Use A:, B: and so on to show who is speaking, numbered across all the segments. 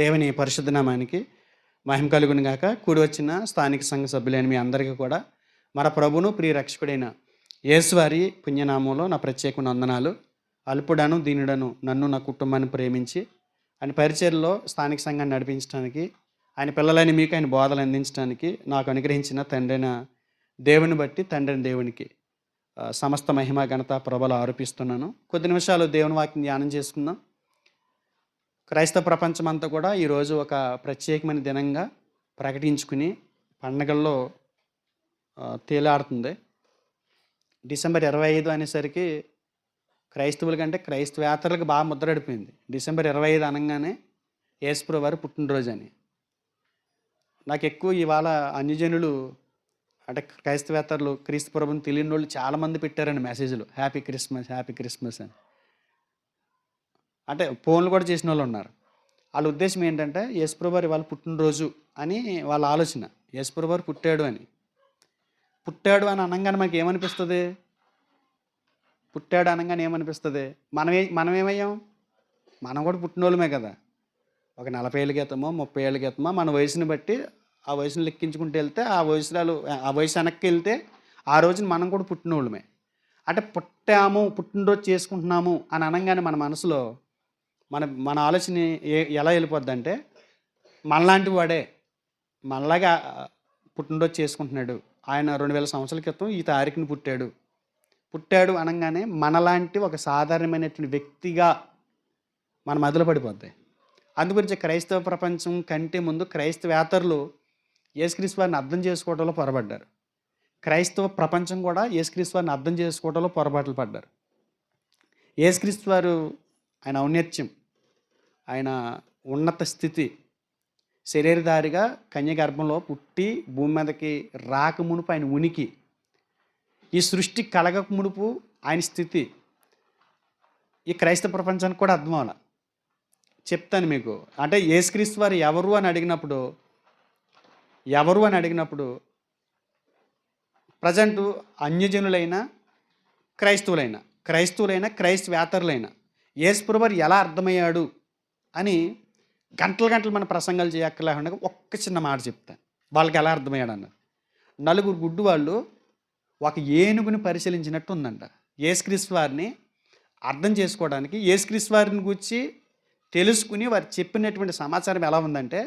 A: దేవుని పరిశుద్ధ నామానికి మహిమ కలుగును గాక. కూడి వచ్చిన స్థానిక సంఘ సభ్యులైన మీ అందరికీ కూడా మన ప్రభువును ప్రియ రక్షకుడైన యేసువారి పుణ్యనామంలో నా ప్రత్యేక వందనాలు. అల్పుడను దీనుడను నన్ను నా కుటుంబాన్ని ప్రేమించి ఆయన పరిచర్యలో స్థానిక సంఘాన్ని నడిపించడానికి, ఆయన పిల్లలైన మీకు ఆయన బోధలు అందించడానికి నాకు అనుగ్రహించిన తండ్రైన దేవుని బట్టి తండ్రిని దేవునికి సమస్త మహిమ ఘనత ప్రభలు ఆరోపిస్తున్నాను. కొద్ది నిమిషాలు దేవుని వాక్యం ధ్యానం చేసుకుందాం. క్రైస్తవ ప్రపంచం అంతా కూడా ఈరోజు ఒక ప్రత్యేకమైన దినంగా ప్రకటించుకుని పండగల్లో తేలాడుతుంది. డిసెంబర్ 25 అనేసరికి క్రైస్తవుల కంటే క్రైస్తవేతరులకు బాగా ముద్రడిపోయింది. డిసెంబర్ 25 అనగానే యేసుప్రభువు వారి పుట్టినరోజు అని. నాకు ఎక్కువ ఇవాళ అన్యజనులు అంటే క్రైస్తవేతరులు క్రీస్తు ప్రభుని తెలియని వాళ్ళు చాలామంది పెట్టారండి మెసేజ్లు, హ్యాపీ క్రిస్మస్ హ్యాపీ క్రిస్మస్ అని. అంటే ఫోన్లు కూడా చేసిన వాళ్ళు ఉన్నారు. వాళ్ళ ఉద్దేశం ఏంటంటే యేసుప్రభువు వారి వాళ్ళ పుట్టినరోజు అని వాళ్ళ ఆలోచన. యేసుప్రభువు వారు పుట్టాడు అని అనగానే మనకి ఏమనిపిస్తుంది? పుట్టాడు అనగానే ఏమనిపిస్తుంది? మనం ఏమయ్యాం? మనం కూడా పుట్టినోళ్ళమే కదా. ఒక 40 ఏళ్ళ క్రితమో 30 ఏళ్ళ క్రితమో మన వయసుని బట్టి ఆ వయసును లెక్కించుకుంటూ వెళ్తే ఆ వయసు వెనక్కి వెళ్తే ఆ రోజున మనం కూడా పుట్టినోళ్ళమే. అంటే పుట్టాము, పుట్టినరోజు చేసుకుంటున్నాము అని అనగానే మన మనసులో మన ఆలోచన ఎలా వెళ్ళిపోద్ది అంటే మనలాంటి వాడే మనలాగా పుట్టినరోజు చేసుకుంటున్నాడు. ఆయన 2000 సంవత్సరాల క్రితం ఈ తారీఖుని పుట్టాడు అనగానే మనలాంటి ఒక సాధారణమైనటువంటి వ్యక్తిగా మన మదిలో పడిపోద్ది. అందుగురించి క్రైస్తవ ప్రపంచం కంటే ముందు క్రైస్తవేతరులు యేసుక్రీస్తు వారిని అర్థం చేసుకోవడంలో పొరపడ్డారు. క్రైస్తవ ప్రపంచం కూడా యేసుక్రీస్తు వారిని అర్థం చేసుకోవడంలో పొరపాట్లు పడ్డారు. యేసుక్రీస్తు వారు ఆయన ఔన్నత్యం, ఆయన ఉన్నత స్థితి, శరీరధారిగా కన్యగర్భంలో పుట్టి భూమి మీదకి రాకమునుపు ఆయన ఉనికి, ఈ సృష్టి కలగక మునుపు ఆయన స్థితి ఈ క్రైస్తవ ప్రపంచానికి కూడా అర్థం అవ్వాలి. చెప్తాను మీకు. అంటే యేసుక్రీస్తు వారు ఎవరు అని అడిగినప్పుడు ప్రజెంటు అన్యజనులైన క్రైస్తవులైన క్రైస్తవేతరులైన యేసుప్రభువు వారు ఎలా అర్థమయ్యాడు అని గంటలు మన ప్రసంగాలు చేయక్కర్లేకుండా ఒక్క చిన్న మాట చెప్తాను. వాళ్ళకి ఎలా అర్థమయ్యాడు అన్నారు. 4 గుడ్డు వాళ్ళు ఒక ఏనుగుని పరిశీలించినట్టు ఉందంట. యేసుక్రీస్తు వారిని అర్థం చేసుకోవడానికి, యేసుక్రీస్తు వారిని గురించి తెలుసుకుని వారు చెప్పినటువంటి సమాచారం ఎలా ఉందంటే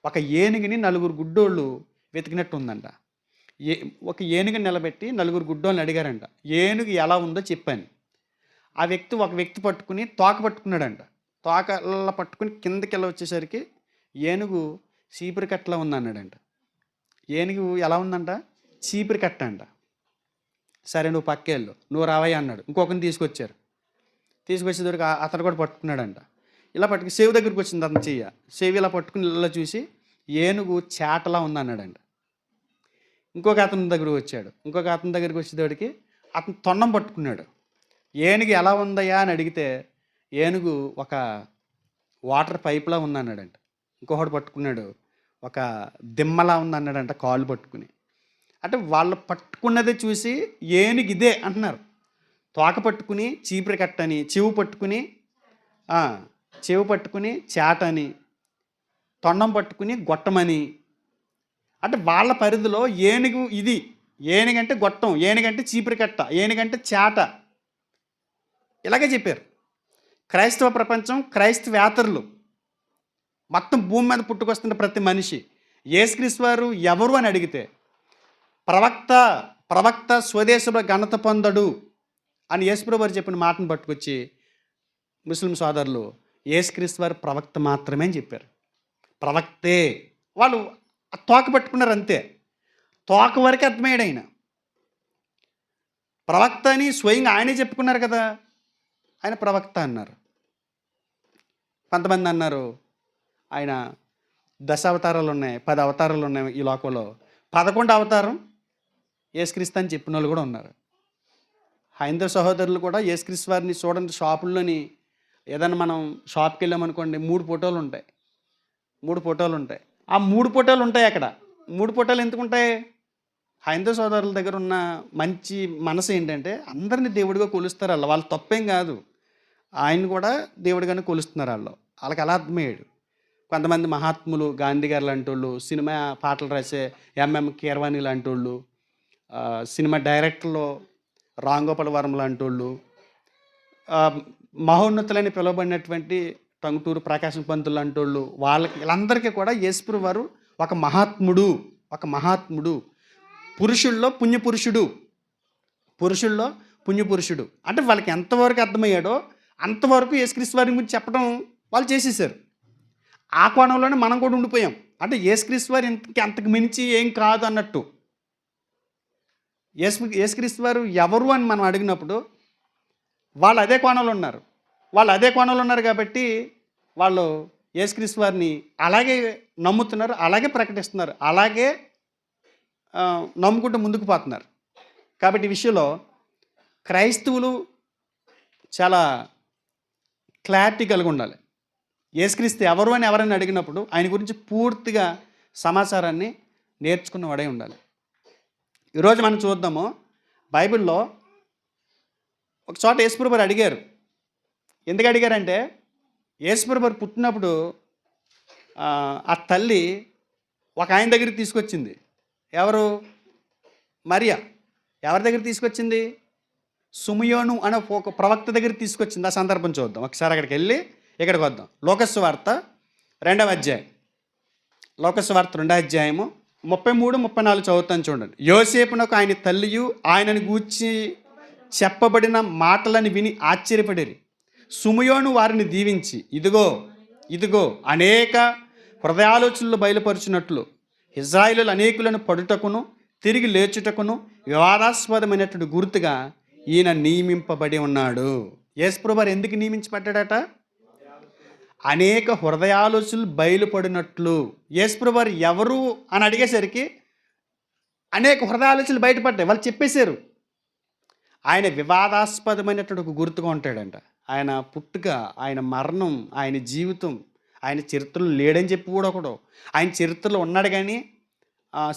A: ఒక ఏనుగుని 4 గుడ్డోళ్ళు వెతికినట్టు ఉందంట. ఒక ఏనుగుని నిలబెట్టి 4 గుడ్డోళ్ళని అడిగారంట, ఏనుగు ఎలా ఉందో చెప్పాను. ఒక వ్యక్తి పట్టుకుని తోక పట్టుకున్నాడంట. తోకలా పట్టుకుని కిందకి వెళ్ళి వచ్చేసరికి ఏనుగు చీపురి కట్టలా ఉందన్నాడంట. ఏనుగు ఎలా ఉందంట? చీపురి కట్ట అంట. సరే నువ్వు పక్కేళ్ళు, నువ్వు రావయ్య అన్నాడు. ఇంకొకరిని తీసుకొచ్చేసరికి అతను కూడా పట్టుకున్నాడంట. ఇలా పట్టుకుని సేవి దగ్గరికి వచ్చింది అతను సేవి ఇలా పట్టుకుని ఇలా చూసి ఏనుగు చేటలా ఉందన్నాడంట. ఇంకొక అతని దగ్గరికి వచ్చేటోడికి అతను తొండం పట్టుకున్నాడు. ఏనుగు ఎలా ఉందయ్యా అని అడిగితే ఏనుగు ఒక వాటర్ పైప్లా ఉందన్నాడంట. ఇంకొకటి పట్టుకున్నాడు, ఒక దిమ్మలా ఉందన్నాడంట కాళ్ళు పట్టుకుని. అంటే వాళ్ళు పట్టుకున్నదే చూసి ఏనుగు ఇదే అంటున్నారు. తోక పట్టుకుని చీపురి కట్టని, చెవు పట్టుకుని చేటని, తొండం పట్టుకుని గొట్టమని. అంటే వాళ్ళ పరిధిలో ఏనుగు ఇది, ఏనుగంటే గొట్టం, ఏనుగంటే చీపురి కట్ట, ఏనుగంటే చేట, ఇలాగే చెప్పారు. క్రైస్తవ ప్రపంచం, క్రైస్తవేతరులు మొత్తం భూమి మీద పుట్టుకొస్తున్న ప్రతి మనిషి యేసుక్రీస్తు వారు ఎవరు అని అడిగితే ప్రవక్త స్వదేశంలో ఘనత పొందడు అని యేసుప్రభువు వారు చెప్పిన మాటను పట్టుకొచ్చి ముస్లిం సోదరులు యేసుక్రీస్తు వారు ప్రవక్త మాత్రమే అని చెప్పారు. ప్రవక్తే. వాళ్ళు తోక పట్టుకున్నారు అంతే. తోక వరకు అర్థమయ్యాడు ఆయన ప్రవక్త అని స్వయంగా ఆయనే చెప్పుకున్నారు కదా. ఆయన ప్రవక్త అన్నారు. కొంతమంది అన్నారు ఆయన 10 అవతారాలు ఉన్నాయి, 10 అవతారాలు ఉన్నాయి ఈ లోకంలో, 11 అవతారం యేసుక్రీస్తు అని చెప్పిన వాళ్ళు కూడా ఉన్నారు. హైందవ సహోదరులు కూడా యేసుక్రీస్తు వారిని చూడండి, షాపుల్లోని ఏదైనా మనం షాప్కి వెళ్ళామనుకోండి 3 ఫోటోలు ఉంటాయి. ఆ 3 ఫోటోలు ఉంటాయి అక్కడ. 3 ఫోటోలు ఎందుకు ఉంటాయి? హైందవ సోదరుల దగ్గర ఉన్న మంచి మనసు ఏంటంటే అందరినీ దేవుడిగా కొలుస్తారు. వాళ్ళ తప్పేం కాదు, ఆయన కూడా దేవుడిగానే కొలుస్తున్నారు. వాళ్ళకి అలా అర్థమయ్యాడు. కొంతమంది మహాత్ములు గాంధీ గారు లాంటి వాళ్ళు, సినిమా పాటలు రాసే ఎంఎం కీరవాణి లాంటి వాళ్ళు, సినిమా డైరెక్టర్లు రామ్ గోపాల్ వర్మ లాంటి వాళ్ళు, మహోన్నతులని పిలువబడినటువంటి టంగుటూరు ప్రకాశం పంతులు లాంటి వాళ్ళు, వీళ్ళందరికీ కూడా యేసుప్రభు వారు ఒక మహాత్ముడు, పురుషుల్లో పుణ్యపురుషుడు అంటే వాళ్ళకి ఎంతవరకు అర్థమయ్యాడో అంతవరకు యేసుక్రీస్తు వారి గురించి చెప్పడం వాళ్ళు చేసేసారు. ఆ కోణంలోనే మనం కూడా ఉండిపోయాం. అంటే యేసుక్రీస్తు వారు అంతకు మించి ఏం కాదు అన్నట్టు. యేసుక్రీస్తు వారు ఎవరు అని మనం అడిగినప్పుడు వాళ్ళు అదే కోణంలో ఉన్నారు కాబట్టి వాళ్ళు యేసుక్రీస్తు వారిని అలాగే నమ్ముతున్నారు, అలాగే ప్రకటిస్తున్నారు, అలాగే నమ్ముకుంటూ ముందుకు పోతున్నారు. కాబట్టి ఈ విషయంలో క్రైస్తవులు చాలా క్లారిటీ కలిగి ఉండాలి. యేసుక్రీస్తు ఎవరు అని ఎవరైనా అడిగినప్పుడు ఆయన గురించి పూర్తిగా సమాచారాన్ని నేర్చుకున్నవాడై ఉండాలి. ఈరోజు మనం చూద్దాము, బైబిల్లో ఒక చోట యేసుప్రభు వారు అడిగారు. ఎందుకు అడిగారంటే, యేసుప్రభు వారు పుట్టినప్పుడు ఆ తల్లి ఒక ఆయన దగ్గరికి తీసుకొచ్చింది. ఎవరు? మరియా. ఎవరి దగ్గర తీసుకొచ్చింది? సుమయోను అనే ఒక ప్రవక్త దగ్గర తీసుకొచ్చింది. ఆ సందర్భం చూద్దాం ఒకసారి. అక్కడికి వెళ్ళి ఇక్కడికి వద్దాం. లోకసు వార్త 2వ అధ్యాయం. లోకసు వార్త 2వ అధ్యాయము 33, 34 చదువుతాను చూడండి. యోసేపునకు ఆయన తల్లియు ఆయనను గూర్చి చెప్పబడిన మాటలను విని ఆశ్చర్యపడిరి. సుమయోను వారిని దీవించి, ఇదిగో అనేక హృదయాలోచనలు బయలుపరుచినట్లు ఇజ్రాయేలు అనేకులను పడుటకును తిరిగి లేచుటకును వివాదాస్పదమైనటువంటి గుర్తుగా ఈయన నియమింపబడి ఉన్నాడు. యేసుప్రభు వారు ఎందుకు నియమించబడ్డాడట? అనేక హృదయాలోచనలు బయలుపడినట్లు. యేసుప్రభు వారు ఎవరు అని అడిగేసరికి అనేక హృదయాలోచనలు బయటపడ్డాయి. వాళ్ళు చెప్పేశారు. ఆయన వివాదాస్పదమైనటువంటి ఒక గుర్తుగా ఉంటాడంట. ఆయన పుట్టుక, ఆయన మరణం, ఆయన జీవితం, ఆయన చరిత్రలో లేడని చెప్పి కూడా ఒకడు, ఆయన చరిత్రలో ఉన్నాడు కానీ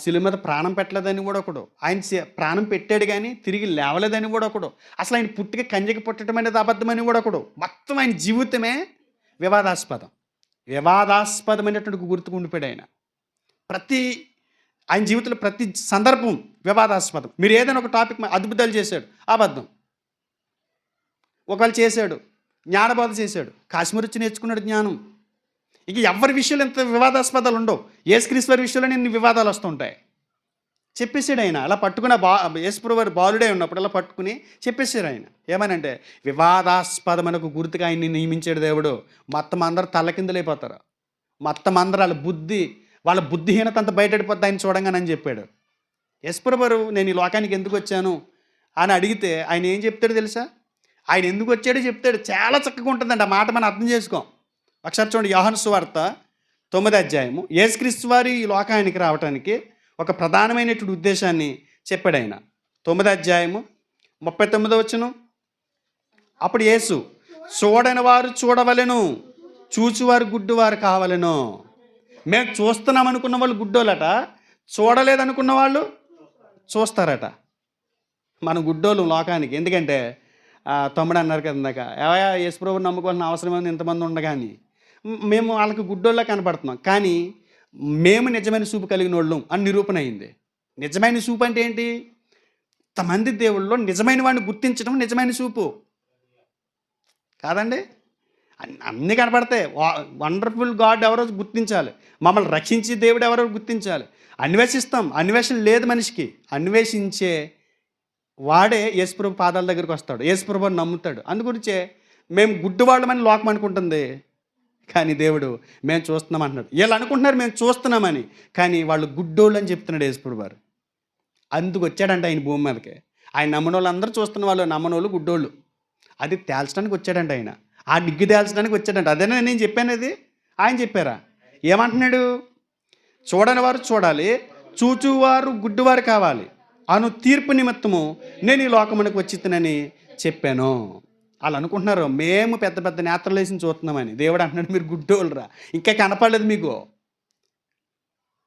A: శిలువ మీద ప్రాణం పెట్టలేదని కూడా ఒకడు, ఆయన ప్రాణం పెట్టాడు కానీ తిరిగి లేవలేదని కూడా ఒకడు, అసలు ఆయన పుట్టుక కన్యక పుట్టడం అనేది అబద్ధమని కూడా ఒకడు. మొత్తం ఆయన జీవితమే వివాదాస్పదమైనటువంటి గుర్తుకు ఉండిపోయాడు ఆయన. ఆయన జీవితంలో ప్రతి సందర్భం వివాదాస్పదం. మీరు ఏదైనా ఒక టాపిక్ అద్భుతాలు చేశాడు, అబద్ధం. ఒకవేళ చేశాడు, జ్ఞానబోధ చేశాడు, కాశ్మీర్ వచ్చి నేర్చుకున్నాడు జ్ఞానం. ఇక ఎవరి విషయంలో ఎంత వివాదాస్పదాలు ఉండవు. యేసుక్రీస్తు వారి విషయంలో ఎన్ని వివాదాలు వస్తుంటాయి. చెప్పేశాడు ఆయన. అలా పట్టుకున్న యేసుప్రభు వారు బాలుడే ఉన్నప్పుడు అలా పట్టుకుని చెప్పేశారు ఆయన. ఏమనంటే, వివాదాస్పదమైన ఒక గుర్తుగా ఆయన్ని నియమించాడు దేవుడు. మొత్తం అందరూ తల్లకిందులైపోతారు. మొత్తం అందరూ వాళ్ళ బుద్ధిహీనత అంతా బయటపడిపోద్ది ఆయన చూడంగానని చెప్పాడు. యేసుప్రభు వారు నేను ఈ లోకానికి ఎందుకు వచ్చాను అని అడిగితే ఆయన ఏం చెప్తాడు తెలుసా? ఆయన ఎందుకు వచ్చాడో చెప్తాడు. చాలా చక్కగా ఉంటుందండి ఆ మాట, మనం అర్థం చేసుకోం. ఒకసారి చూడండి, యోహాను సువార్త 9వ అధ్యాయము. యేసుక్రీస్తు వారు ఈ లోకానికి రావడానికి ఒక ప్రధానమైనటువంటి ఉద్దేశాన్ని చెప్పాడు ఆయన. 9వ అధ్యాయము 39వ వచనం. అప్పుడు యేసు, చూడని వారు చూడవలెను, చూచువారు గుడ్డివారు కావలెను. మేము చూస్తున్నాం అనుకున్న వాళ్ళు గుడ్డోలట, చూడలేదనుకున్న వాళ్ళు చూస్తారట. మనం గుడ్డోలు లోకానికి. ఎందుకంటే తమ్ముడు అన్నారు కదా ఇందాక, యేసుప్రభువుని నమ్ముకోవాల్సిన అవసరం ఏమైనా ఇంతమంది ఉండగాని మేము వాళ్ళకి గుడ్డోళ్ళ కనపడుతున్నాం. కానీ మేము నిజమైన చూపు కలిగిన వాళ్ళం అని నిరూపణ అయింది. నిజమైన చూపు అంటే ఏంటి? ఇంతమంది దేవుళ్ళలో నిజమైన వాడిని గుర్తించడం నిజమైన చూపు కాదండి. అన్నీ కనపడతాయి. వండర్ఫుల్ గాడ్ ఎవరో గుర్తించాలి, మమ్మల్ని రక్షించే దేవుడు ఎవరో గుర్తించాలి. అన్వేషిస్తాం, అన్వేషణ లేదు మనిషికి. అన్వేషించే వాడే యేసుప్రభు పాదాల దగ్గరికి వస్తాడు, యేసుప్రభుని నమ్ముతాడు. అందుగురించే మేము గుడ్డివాళ్ళమని లోకం అనుకుంటుంది, కానీ దేవుడు మేము చూస్తున్నాం అంటున్నాడు. వీళ్ళు అనుకుంటున్నారు మేము చూస్తున్నామని, కానీ వాళ్ళు గుడ్డోళ్ళు అని చెప్తున్నాడు యేసుప్రభు వారు. అందుకు వచ్చాడంట ఆయన భూమి మీదకి. ఆయన నమ్మని వాళ్ళు అందరూ చూస్తున్న వాళ్ళు, నమ్మని వాళ్ళు గుడ్డోళ్ళు. అది తేల్చడానికి వచ్చాడంట ఆయన. ఆ డిగ్గి తేల్చడానికి వచ్చాడంట. అదేనా నేను చెప్పాను, అది ఆయన చెప్పారా? ఏమంటున్నాడు? చూడని వారు చూడాలి, చూచువారు గుడ్డివారు కావాలి అను తీర్పు నిమిత్తము నేను ఈ లోకమునకు వచ్చినని చెప్పాను. వాళ్ళు అనుకుంటున్నారు మేము పెద్ద పెద్ద నేత్రలు వేసి చూస్తున్నామని. దేవుడు అంటున్నాడు మీరు గుడ్డోళ్ళరా, ఇంకా కనపడలేదు మీకు.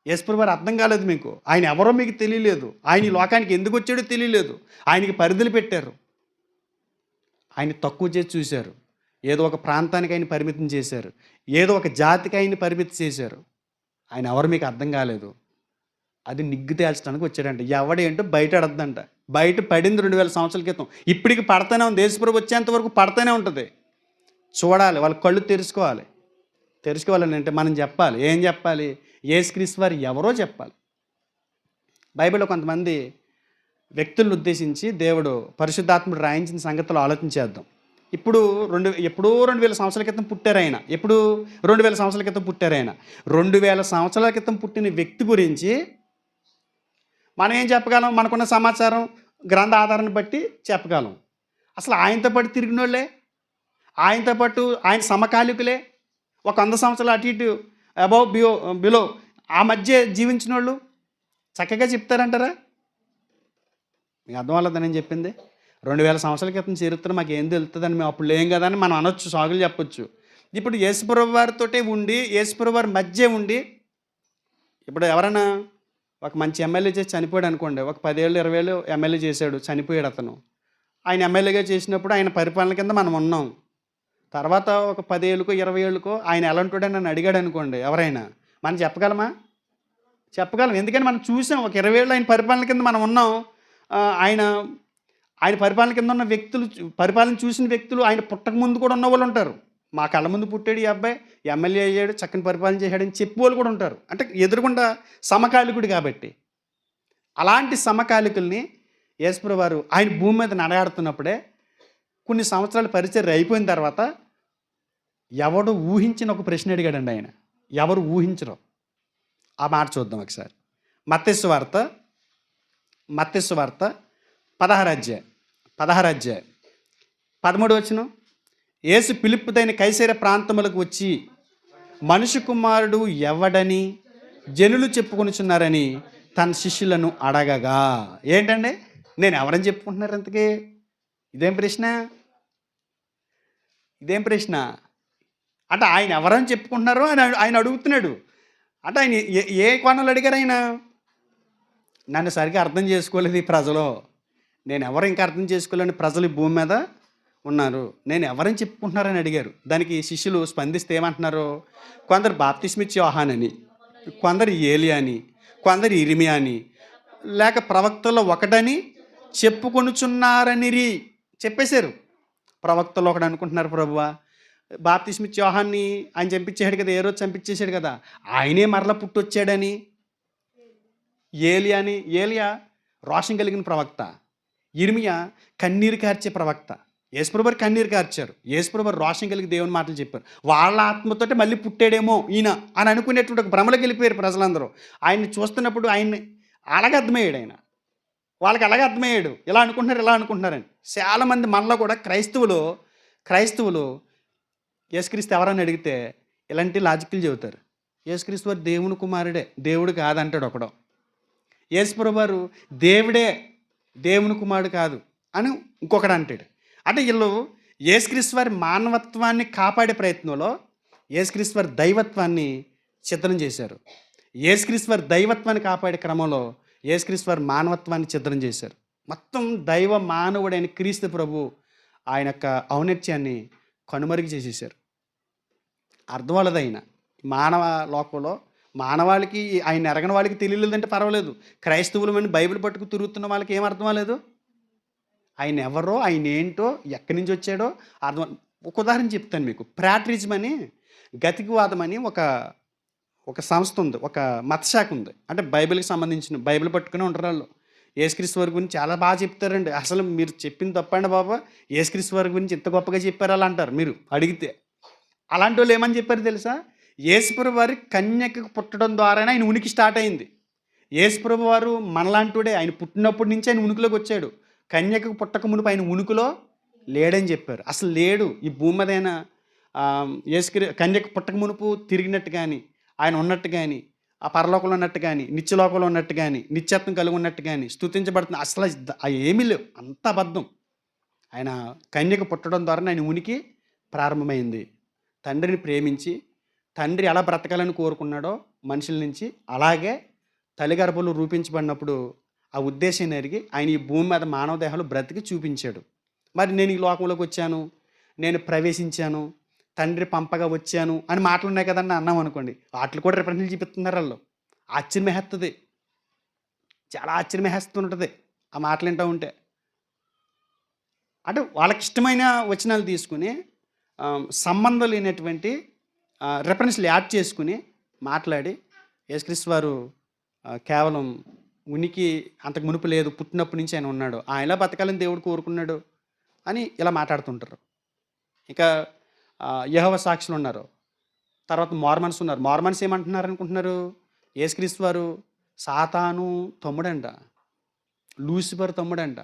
A: యేసుప్రభు వారు అర్థం కాలేదు మీకు. ఆయన ఎవరో మీకు తెలియలేదు. ఆయన ఈ లోకానికి ఎందుకు వచ్చాడో తెలియలేదు. ఆయనకి పరిధులు పెట్టారు, ఆయన తక్కువ చేసి చూశారు. ఏదో ఒక ప్రాంతానికి ఆయన పరిమితం చేశారు. ఏదో ఒక జాతికి ఆయన్ని పరిమితి చేశారు. ఆయన ఎవరు మీకు అర్థం కాలేదు. అది నిగ్గు తేల్చడానికి వచ్చాడంట. ఎవడేంటో బయట అడద్దంట. బయట పడింది 2000 సంవత్సరాల క్రితం. ఇప్పటికి పడతానే ఉంది. యేసుప్రభు వచ్చేంత వరకు పడతానే ఉంటుంది. చూడాలి, వాళ్ళ కళ్ళు తెరుచుకోవాలి. తెరుచుకోవాలని అంటే మనం చెప్పాలి. ఏం చెప్పాలి? యేసుక్రీస్తు వారు ఎవరో చెప్పాలి. బైబిల్లో కొంతమంది వ్యక్తులను ఉద్దేశించి దేవుడు పరిశుద్ధాత్ముడు రాయించిన సంగతులు ఆలోచించేద్దాం. ఎప్పుడో 2000 సంవత్సరాల క్రితం పుట్టారాయన. ఎప్పుడు 2000 సంవత్సరాల క్రితం పుట్టారాయన. 2000 సంవత్సరాల క్రితం పుట్టిన వ్యక్తి గురించి మనం ఏం చెప్పగలం? మనకున్న సమాచారం గ్రంథ ఆధారాన్ని బట్టి చెప్పగలం. అసలు ఆయనతో పాటు తిరిగినోళ్ళే, ఆయనతో పాటు ఆయన సమకాలికులే, ఒక 100 సంవత్సరాలు అటు ఇటు అబౌవ్ బిలో ఆ మధ్య జీవించిన వాళ్ళు చక్కగా చెప్తారంటారా? మీకు అర్థం అవ్వలేదని నేను చెప్పింది. 2000 సంవత్సరాల క్రితం చరిత్ర మాకు ఏం తెలుస్తుందని మేము అప్పుడు లేం కదా అని మనం అనొచ్చు, సాగులు చెప్పొచ్చు. ఇప్పుడు యేసుప్రభు వారితోటే ఉండి, యేసుప్రభు వారి మధ్య ఉండి, ఇప్పుడు ఎవరైనా ఒక మంచి ఎమ్మెల్యే చేసి చనిపోయాడు అనుకోండి. ఒక 10 ఏళ్ళు 20 ఏళ్ళు ఎమ్మెల్యే చేశాడు, చనిపోయాడు అతను. ఆయన ఎమ్మెల్యేగా చేసినప్పుడు ఆయన పరిపాలన కింద మనం ఉన్నాం. తర్వాత ఒక 10 ఏళ్ళకో 20 ఏళ్ళకో ఆయన ఎలాంటోడని నన్ను అడిగాడు అనుకోండి ఎవరైనా, మనం చెప్పగలమా? చెప్పగలం. ఎందుకని మనం చూసాం. ఒక 20 ఏళ్ళు ఆయన పరిపాలన కింద మనం ఉన్నాం. ఆయన ఆయన పరిపాలన కింద ఉన్న వ్యక్తులు, పరిపాలన చూసిన వ్యక్తులు ఆయన పుట్టక ముందు కూడా ఉన్న వాళ్ళు ఉంటారు. మా కళ్ళ ముందు పుట్టాడు ఈ అబ్బాయి, ఎమ్మెల్యే అయ్యాడు, చక్కని పరిపాలన చేశాడని చెప్పేవాళ్ళు కూడా ఉంటారు. అంటే ఎదురుగుండా సమకాలికుడు కాబట్టి. అలాంటి సమకాలికుల్ని యేసుప్రభు వారు ఆయన భూమి మీద నడయాడుతున్నప్పుడే కొన్ని సంవత్సరాల పరిచయం అయిపోయిన తర్వాత ఎవడు ఊహించిన ఒక ప్రశ్న అడిగాడండి ఆయన. ఎవరు ఊహించరు. ఆ మాట చూద్దాం ఒకసారి. మత్తయి సువార్త 16 అధ్యాయం 13 వచనం. యేసు ఫిలిప్పుదైన కైసరయ ప్రాంతములకు వచ్చి మనుష్య కుమారుడు ఎవడని జనులు చెప్పుకొనుచున్నారని తన శిష్యులను అడగగా. ఏంటండి, నేను ఎవరని చెప్పుకుంటున్నారు అంతకీ? ఇదేం ప్రశ్న? అంటే ఆయన ఎవరని చెప్పుకుంటున్నారో ఆయన అడుగుతున్నాడు. అంటే ఆయన ఏ కోణంలో అడిగారు? ఆయన నన్ను సరిగ్గా అర్థం చేసుకోలేదు ఈ ప్రజలు, నేను ఎవరు ఇంకా అర్థం చేసుకోలేని ప్రజలు ఈ భూమి మీద ఉన్నారు, నేను ఎవరని చెప్పుకుంటున్నారని అడిగారు. దానికి శిష్యులు స్పందిస్తే ఏమంటున్నారు? కొందరు బాప్తిస్మిచ్చి యోహానని, కొందరు ఏలియా అని, కొందరు ఇర్మియా అని, లేక ప్రవక్తల్లో ఒకటని చెప్పుకొనుచున్నారని చెప్పేశారు. ప్రవక్తల్లో ఒకటి అనుకుంటున్నారు ప్రభువా. బాప్తిస్మిచ్చి యోహాన్ని ఆయన చంపించేశాడు కదా, ఏ రోజు చంపించేశాడు కదా, ఆయనే మరలా పుట్టొచ్చాడని. ఏలియా రోషం కలిగిన ప్రవక్త, ఇర్మియా కన్నీరు కార్చే ప్రవక్త. యేసుప్రభు వారు కన్నీరు కార్చారు, యేసుప్రభు వారు రోషం కలిగి దేవుని మాటలు చెప్పారు. వాళ్ళ ఆత్మతోటి మళ్ళీ పుట్టాడేమో ఈయన అని అనుకునేటువంటి ఒక భ్రమలోకి వెళ్ళిపోయారు ప్రజలందరూ. ఆయన్ని చూస్తున్నప్పుడు ఆయన్ని అలాగే అర్థమయ్యాడు. ఆయన వాళ్ళకి అలాగే అర్థమయ్యాడు. ఇలా అనుకుంటున్నారని. చాలామంది మనలో కూడా క్రైస్తవులు యేసుక్రీస్తు ఎవరని అడిగితే ఇలాంటి లాజిక్లు చెబుతారు. యేసుక్రీస్తు వారు దేవుని కుమారుడే, దేవుడు కాదంటాడు ఒకడు. యేసుప్రభు వారు దేవుడే, దేవుని కుమారుడు కాదు అని ఇంకొకడు అంటాడు. అంటే వీళ్ళు యేసుక్రీస్తు వారి మానవత్వాన్ని కాపాడే ప్రయత్నంలో యేసుక్రీస్తు వారి దైవత్వాన్ని ఛిద్రం చేశారు. యేసుక్రీస్తు వారి దైవత్వాన్ని కాపాడే క్రమంలో యేసుక్రీస్తు వారి మానవత్వాన్ని ఛిద్రం చేశారు. మొత్తం దైవ మానవుడైన క్రీస్తు ప్రభు ఆయన యొక్క ఔన్నత్యాన్ని కనుమరుగు చేసేసారు. అర్థం వాళ్ళది. ఆయన మానవ లోకంలో మానవాళికి ఆయన ఎరగని వాళ్ళకి తెలియలేదంటే పర్వాలేదు. క్రైస్తవులు అని బైబిల్ పట్టుకు తిరుగుతున్న వాళ్ళకి ఏం అర్థం అవ్వలేదు? ఆయన ఎవరో, ఆయన ఏంటో, ఎక్కడి నుంచి వచ్చాడో అర్థం. ఒక ఉదాహరణ చెప్తాను మీకు. ప్రాట్రిజం అని, గతికవాదం అని ఒక సంస్థ ఉంది, ఒక మతశాఖ ఉంది. అంటే బైబిల్కి సంబంధించిన, బైబిల్ పట్టుకుని ఉంటారు వాళ్ళు. యేసుక్రీస్తు వారి గురించి చాలా బాగా చెప్తారండి. అసలు మీరు చెప్పింది తప్పండి బాబా, యేసుక్రీస్తు వారి గురించి ఇంత గొప్పగా చెప్పారు అలా అంటారు మీరు అడిగితే. అలాంటి వాళ్ళు ఏమని చెప్పారు తెలుసా? యేసుప్రభు వారి కన్యకకు పుట్టడం ద్వారానే ఆయన ఉనికి స్టార్ట్ అయింది. యేసుప్రభు వారు మనలాంటివాడే. ఆయన పుట్టినప్పటి నుంచి ఆయన ఉనికిలోకి వచ్చాడు. కన్యకకు పుట్టక మునుపు ఆయన ఉనికిలో లేడని చెప్పారు. అసలు లేడు. ఈ భూమి మీద ఆయన కన్యక పుట్టక మునుపు తిరిగినట్టు కానీ, ఆయన ఉన్నట్టు కానీ, ఆ పరలోకంలో ఉన్నట్టు కానీ, నిత్యలోకంలో ఉన్నట్టు కానీ, నిత్యత్వం కలిగి ఉన్నట్టు కానీ, స్తుతించబడుతుంది. అసలు అవి ఏమీ లేవు, అంత అబద్ధం. ఆయన కన్యక పుట్టడం ద్వారా ఆయన ఉనికి ప్రారంభమైంది. తండ్రిని ప్రేమించి, తండ్రి ఎలా బ్రతకాలని కోరుకున్నాడో మనుషుల నుంచి, అలాగే తల్లి గర్భంలో రూపించబడినప్పుడు ఆ ఉద్దేశాన్ని ఎరిగి ఆయన ఈ భూమి మీద మానవ దేహాలు బ్రతికి చూపించాడు. మరి నేను ఈ లోకంలోకి వచ్చాను, నేను ప్రవేశించాను, తండ్రి పంపగా వచ్చాను అని మాటలు ఉన్నాయి కదండి అన్నాం అనుకోండి. వాటిని కూడా రిఫరెన్స్‌లు చూపిస్తున్నారు ఆళ్ళు. ఆశ్చర్యమేసేత్తది. చాలా ఆశ్చర్యమేసేస్తుంటది ఆ మాటలు వింటా ఉంటే. అంటే వాళ్ళకిష్టమైన వచనాలు తీసుకొని సంబంధం లేనటువంటి రిఫరెన్స్‌లు యాడ్ చేసుకొని మాట్లాడి యేసుక్రీస్తు వారు కేవలం ఉనికి అంతకు మునుపు లేదు. పుట్టినప్పటి నుంచి ఆయన ఉన్నాడు. ఆయనలా బతకాలని దేవుడు కోరుకున్నాడు అని ఇలా మాట్లాడుతుంటారు. ఇక యెహోవా సాక్షులున్నారు. తర్వాత మోర్మన్స్ ఉన్నారు. మోర్మన్స్ ఏమంటున్నారనుకుంటున్నారు? యేసుక్రీస్తు వారు సాతాను తమ్ముడంట. లూసిఫర్ తమ్ముడంట.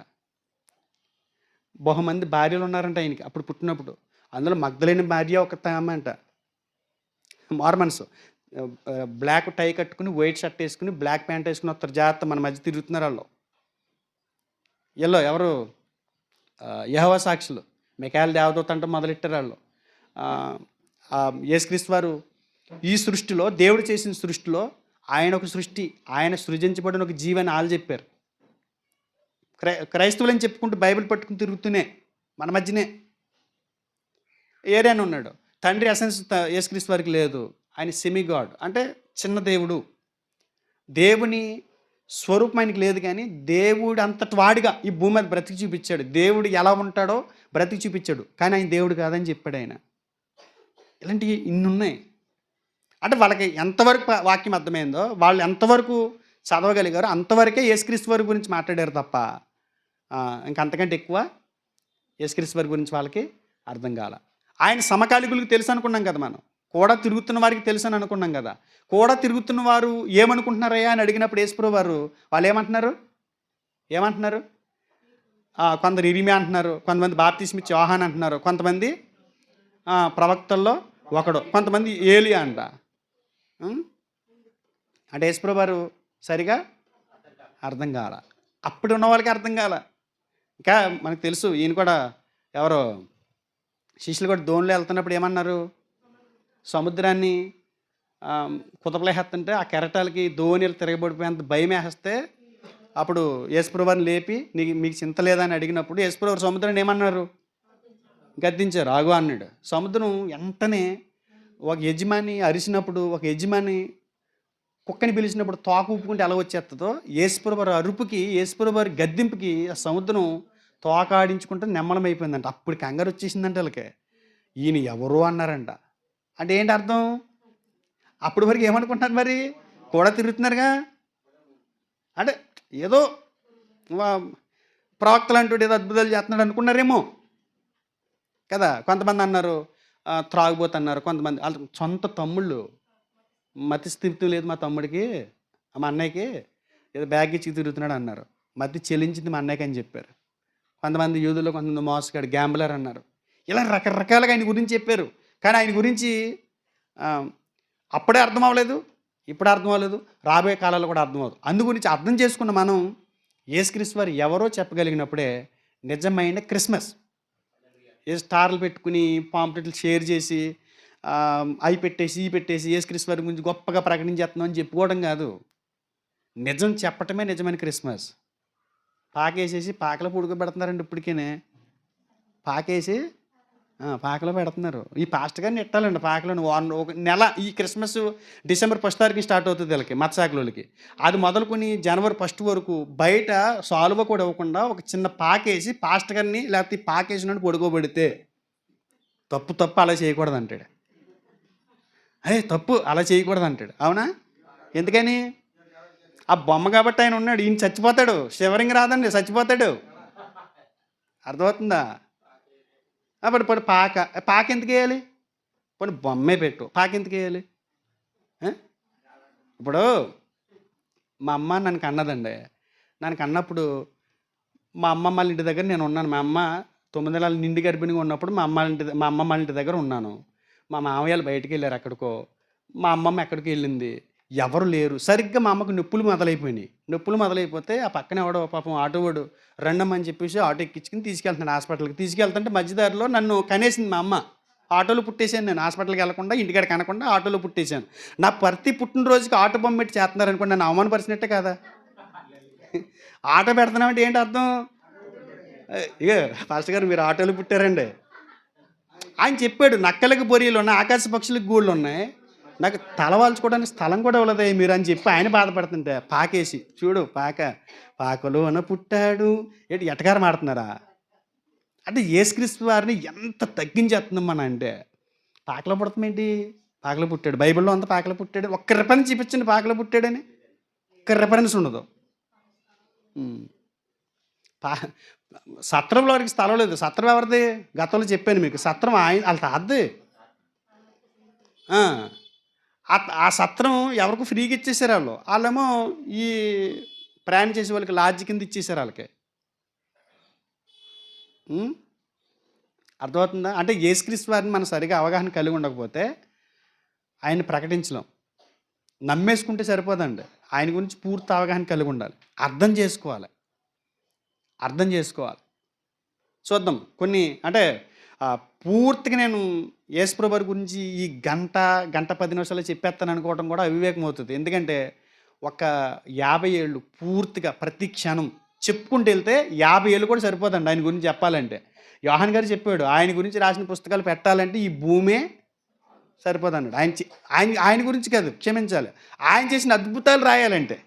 A: బహుమంది భార్యలున్నారంట ఆయనకి అప్పుడు పుట్టినప్పుడు. అందులో మగ్దలేని భార్య ఒక ఆమె అంట. మోర్మన్స్ బ్లాక్ టై కట్టుకుని, వైట్ షర్ట్ వేసుకుని, బ్లాక్ ప్యాంట్ వేసుకుని వస్తారు. జాగ్రత్త మన మధ్య తిరుగుతున్నారు వాళ్ళు. ఎవరు యెహోవా సాక్షులు. మిఖాయేలు దేవదూత అంటే మొదలెట్టారు వాళ్ళు. యేసుక్రీస్తు వారు ఈ సృష్టిలో, దేవుడు చేసిన సృష్టిలో ఆయన ఒక సృష్టి, ఆయన సృజించబడిన ఒక జీవని ఆళ్ళు చెప్పారు. క్రైస్తవులని చెప్పుకుంటూ బైబిల్ పట్టుకుని తిరుగుతూనే మన మధ్యనే ఏరియాని ఉన్నాడు. తండ్రి ఎసెన్స్ యేసుక్రీస్తు వారికి లేదు. ఆయన సెమీ గాడ్ అంటే చిన్న దేవుడు. దేవుని స్వరూపం ఆయనకి లేదు, కానీ దేవుడు అంతటి వాడిగా ఈ భూమి మీద బ్రతికి చూపించాడు. దేవుడు ఎలా ఉంటాడో బ్రతికి చూపించాడు, కానీ ఆయన దేవుడు కాదని చెప్పాడు ఆయన. ఇలాంటివి ఇన్ని ఉన్నాయి. అంటే వాళ్ళకి ఎంతవరకు వాక్యం అర్థమైందో, వాళ్ళు ఎంతవరకు చదవగలిగారో అంతవరకే యేసుక్రీస్తు వారి గురించి మాట్లాడారు తప్ప ఇంకంతకంటే ఎక్కువ యేసుక్రీస్తు వారి గురించి వాళ్ళకి అర్థం కాల. ఆయన సమకాలికులకు తెలుసు అనుకున్నాం కదా మనం. కూడా తిరుగుతున్న వారికి తెలుసు అని అనుకున్నాం కదా. కూడా తిరుగుతున్న వారు ఏమనుకుంటున్నారయ్యా అని అడిగినప్పుడు యేసుప్రభువు వారు వాళ్ళు ఏమంటున్నారు? కొందరు ఇరిమియా అంటున్నారు, కొంతమంది బాప్తిస్మ ఇచ్చే యోహాను అంటున్నారు, కొంతమంది ప్రవక్తల్లో ఒకడు, కొంతమంది ఏలియా అంట. అంటే యేసుప్రభువు వారు సరిగా అర్థం కాల. అప్పుడు ఉన్న వాళ్ళకి అర్థం కాల. ఇంకా మనకు తెలుసు ఈయన కూడా ఎవరో శిష్యులు కూడా దోణిలో వెళ్తున్నప్పుడు ఏమన్నారు? సముద్రాన్ని కుతపలేసేస్తుంటే ఆ కెరటాలకి దోణిలు తిరగబడిపోయేంత భయం వేస్తే అప్పుడు యేసుప్రభువు వారిని లేపి మీకు చింత లేదా అని అడిగినప్పుడు యేసుప్రభువు వారు సముద్రాన్ని ఏమన్నారు? గద్దించారు. ఆగు అన్నాడు. సముద్రం వెంటనే ఒక యజమాని అరిసినప్పుడు, ఒక యజమాని కుక్కని పిలిచినప్పుడు తోక ఊపుకుంటే ఎలా వచ్చేస్తుందో, యేసుప్రభువు వారి అరుపుకి, యేసుప్రభువు వారి గద్దింపుకి ఆ సముద్రం తోక ఆడించుకుంటే నెమ్మలమైపోయిందంట. అప్పుడు కంగారు వచ్చేసిందంట వీళ్ళకి. ఈయన ఎవరు అన్నారంట. అంటే ఏంటి అర్థం? అప్పటి వరకు ఏమనుకుంటున్నారు మరి? కూడా తిరుగుతున్నారుగా. అంటే ఏదో ప్రవక్తలు అంటూ ఏదో అద్భుతాలు చేస్తున్నాడు అనుకున్నారేమో కదా. కొంతమంది అన్నారు త్రాగుబోతున్నారు, కొంతమంది వాళ్ళ సొంత తమ్ముళ్ళు. మతి స్థితి లేదు మా తమ్ముడికి, మా అన్నయ్యకి, ఏదో బ్యాగ్ ఇచ్చి తిరుగుతున్నాడు అన్నారు. మతి చెల్లించింది మా అన్నయ్యకి అని చెప్పారు. కొంతమంది యూదుల్లో కొంతమంది మోసగాడు, గ్యాంబ్లర్ అన్నారు. ఇలా రకరకాలుగా ఆయన గురించి చెప్పారు. కానీ ఆయన గురించి అప్పుడే అర్థం అవ్వలేదు, ఇప్పుడు అర్థం అవ్వలేదు, రాబోయే కాలాల్లో కూడా అర్థం అవ్వదు. అందు గురించి అర్థం చేసుకున్న మనం యేసుక్రీస్తు వారు ఎవరో చెప్పగలిగినప్పుడే నిజమైన క్రిస్మస్. ఏ స్టార్లు పెట్టుకుని పాంప్లెట్లు షేర్ చేసి అవి పెట్టేసి ఈ పెట్టేసి యేసుక్రీస్తు వారి గురించి గొప్పగా ప్రకటించేస్తున్నాం అని చెప్పుకోవడం కాదు. నిజం చెప్పటమే నిజమైన క్రిస్మస్. పాకేసేసి పాకలో పుడుకోబెడుతున్నారండి ఇప్పటికేనే. పాకేసి పాకలో పెడుతున్నారు. ఈ పాస్టర్ గారిని ఎట్టాలండి పాకలోని ఒక నెల. ఈ క్రిస్మస్ డిసెంబర్ 1 తారీఖున స్టార్ట్ అవుతుంది వీళ్ళకి, మత్స్యశాఖలోకి. అది మొదలుకొని జనవరి 1 వరకు బయట సాల్వ కూడా ఇవ్వకుండా ఒక చిన్న పాకేసి పాస్టర్ గారిని లేకపోతే పాకేసినట్టు పడుకోబెడితే తప్పు అలా చేయకూడదు అంటాడు. తప్పు అలా చేయకూడదు అంటాడు. అవునా? ఎందుకని? ఆ బొమ్మ కాబట్టి ఆయన ఉన్నాడు. ఈయన చచ్చిపోతాడు. షివరింగ్ రాదండి, చచ్చిపోతాడు. అర్థమవుతుందా? ఇప్పుడు పాక ఎందుకు వేయాలి? పోనీ బొమ్మే పెట్టు, పాక ఎందుకు వేయాలి? ఇప్పుడు మా అమ్మ నన్ను కన్నదండి. నన్ను కన్నప్పుడు మా అమ్మమ్మ వాళ్ళ ఇంటి దగ్గర నేను ఉన్నాను. మా అమ్మ 9 నెలలు నిండి గర్భిణిగా ఉన్నప్పుడు మా అమ్మమ్మ వాళ్ళ ఇంటి దగ్గర ఉన్నాను. మా మామయ్యలు బయటికి వెళ్ళారు ఎక్కడికో, మా అమ్మమ్మ ఎక్కడికి వెళ్ళింది, ఎవరు లేరు. సరిగ్గా మా అమ్మకు నొప్పులు మొదలైపోతే ఆ పక్కన ఎవడో పాపం ఆటోవాడు రండమ్మని చెప్పేసి ఆటో ఎక్కించుకుని తీసుకెళ్తున్నాడు హాస్పిటల్కి. తీసుకెళ్తుంటే మధ్యదారిలో నన్ను కనేసింది మా అమ్మ. ఆటోలో పుట్టేశాను నేను. హాస్పిటల్కి వెళ్లకుండా, ఇంటికాడ కనకుండా ఆటోలో పుట్టేశాను. నా ప్రతి పుట్టినరోజుకి ఆటో బొమ్మ పెట్టి చేస్తున్నారు అనుకోండి, నన్ను అవమానపరిచినట్టే కదా. ఆటో పెడుతున్నామంటే ఏంటి అర్థం? ఇక పాస్టర్ గారు మీరు ఆటోలో పుట్టారండి. ఆయన చెప్పాడు, నక్కలకి బొరియలు ఉన్నాయి, ఆకాశ పక్షులకు గూళ్ళు ఉన్నాయి, నాకు తల వాల్చుకోవడానికి స్థలం కూడా ఇవ్వలేదే మీరు అని చెప్పి ఆయన బాధపడుతుంటే పాకేసి చూడు పాకలో అన పుట్టాడు ఏంటి ఎటకారం ఆడుతున్నారా? అంటే యేసుక్రీస్తు వారిని ఎంత తగ్గించేస్తున్నాం మన అంటే. పాకలో పుడతామేంటి? పాకలో పుట్టాడు, బైబిల్లో అంతా పాకలో పుట్టాడు. ఒక్క రిఫరెన్స్ చూపించండి పాకలో పుట్టాడని, ఒక్క రిఫరెన్స్ ఉండదు. పా సత్రంలో వారికి స్థలం లేదు. సత్రం ఎవరిది? గతంలో చెప్పాను మీకు, సత్రం ఆయన వాళ్ళ తాతది. ఆ సత్రం ఎవరికి ఫ్రీగా ఇచ్చేసారు వాళ్ళు. వాళ్ళేమో ఈ ప్రయాణం చేసే వాళ్ళకి లాడ్జ్ కింద ఇచ్చేసారు వాళ్ళకి. అర్థమవుతుందా? అంటే యేసుక్రీస్తు వారిని మనం సరిగా అవగాహన కలిగి ఉండకపోతే ఆయన్ని ప్రకటించలేం. నమ్మేసుకుంటే సరిపోదండి, ఆయన గురించి పూర్తి అవగాహన కలిగి ఉండాలి, అర్థం చేసుకోవాలి. చూద్దాం కొన్ని, అంటే పూర్తిగా నేను యేసుప్రభు వారి గురించి ఈ గంట 10 నిమిషాలు చెప్పేస్తాను అనుకోవడం కూడా అవివేకం అవుతుంది. ఎందుకంటే ఒక 50 ఏళ్ళు పూర్తిగా ప్రతి క్షణం చెప్పుకుంటూ వెళ్తే 50 ఏళ్ళు కూడా సరిపోదండి ఆయన గురించి చెప్పాలంటే. యోహాన్ గారు చెప్పాడు, ఆయన గురించి రాసిన పుస్తకాలు పెట్టాలంటే ఈ భూమే సరిపోదన్నాడు. ఆయన గురించి కాదు, క్షమించాలి, ఆయన చేసిన అద్భుతాలు రాయాలంటే,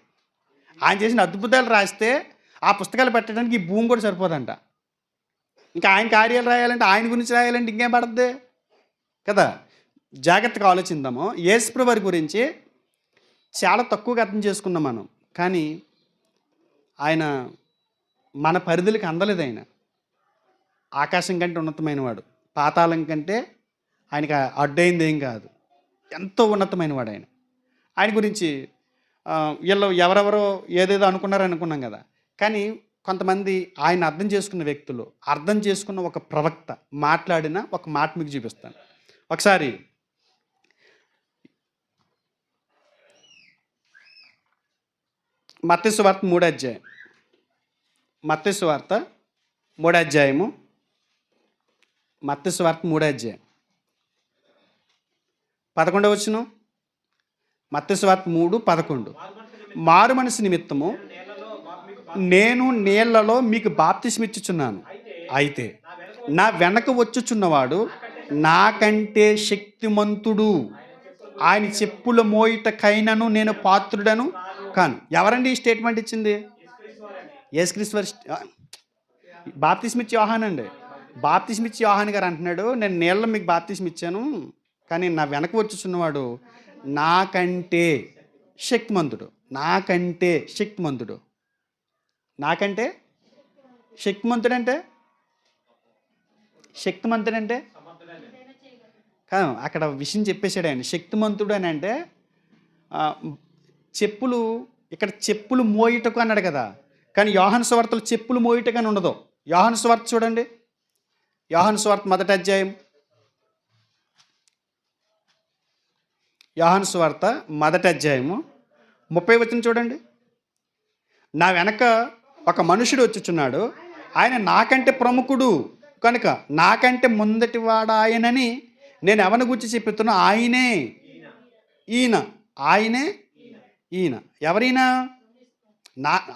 A: ఆయన చేసిన అద్భుతాలు రాస్తే ఆ పుస్తకాలు పెట్టడానికి ఈ భూమి కూడా సరిపోదంట. ఇంకా ఆయన కార్యాలు రాయాలంటే, ఆయన గురించి రాయాలంటే ఇంకేం పడుతుంది కదా. జాగ్రత్తగా ఆలోచిద్దాము. యేసుప్రభు వారి గురించి చాలా తక్కువగా అర్థం చేసుకున్నాం మనం, కానీ ఆయన మన పరిధులకి అందలేదు. ఆయన ఆకాశం కంటే ఉన్నతమైన వాడు, పాతాళం కంటే ఆయనకి అడ్డైంది ఏం కాదు, ఎంతో ఉన్నతమైన వాడు ఆయన. ఆయన గురించి వీళ్ళు ఎవరెవరో ఏదేదో అనుకున్నాం కదా, కానీ కొంతమంది ఆయన అర్థం చేసుకున్న వ్యక్తులు, అర్థం చేసుకున్న ఒక ప్రవక్త మాట్లాడిన ఒక మాట మీకు చూపిస్తాను. ఒకసారి మత్తయి సువార్త 3వ అధ్యాయం, మత్తయి సువార్త 3వ అధ్యాయము, మత్తయి సువార్త 3వ అధ్యాయం 11వ వచనం. మత్తయి సువార్త 3:11. మారు మనసు నిమిత్తము నేను నీళ్లలో మీకు బాప్తిస్మిచ్చుచున్నాను, అయితే నా వెనక వచ్చుచున్నవాడు నాకంటే శక్తిమంతుడు, ఆయన చెప్పుల మోయిటకైనను నేను పాత్రుడను కాను. ఎవరండి ఈ స్టేట్మెంట్ ఇచ్చింది? యేసుక్రీస్తు వారి బాప్తిస్మిచ్చి యోహాన్ అండి. బాప్తిస్మిచ్చి యోహాన్ గారు అంటున్నాడు, నేను నీళ్ళలో మీకు బాప్తిస్మిచ్చాను, కానీ నా వెనక వచ్చుచున్నవాడు నాకంటే శక్తిమంతుడు. నాకంటే శక్తిమంతుడు కాదు, అక్కడ విషయం చెప్పేశాడు ఆయన. శక్తిమంతుడు అని అంటే చెప్పులు, ఇక్కడ చెప్పులు మోయిటకు అన్నాడు కదా, కానీ యోహాను సువార్తలో చెప్పులు మోయిటకు అని ఉండదు. యోహాను సువార్త చూడండి, యోహాను సువార్త 1వ అధ్యాయం, యోహాను సువార్త 1వ అధ్యాయము 30వ వచనం చూడండి. నా వెనక ఒక మనుషుడు వచ్చుచున్నాడు, ఆయన నాకంటే ప్రముఖుడు కనుక నాకంటే ముందటి వాడు ఆయనని నేను ఎవరిని గురించి చెప్తున్నా, ఈయన ఎవరైనా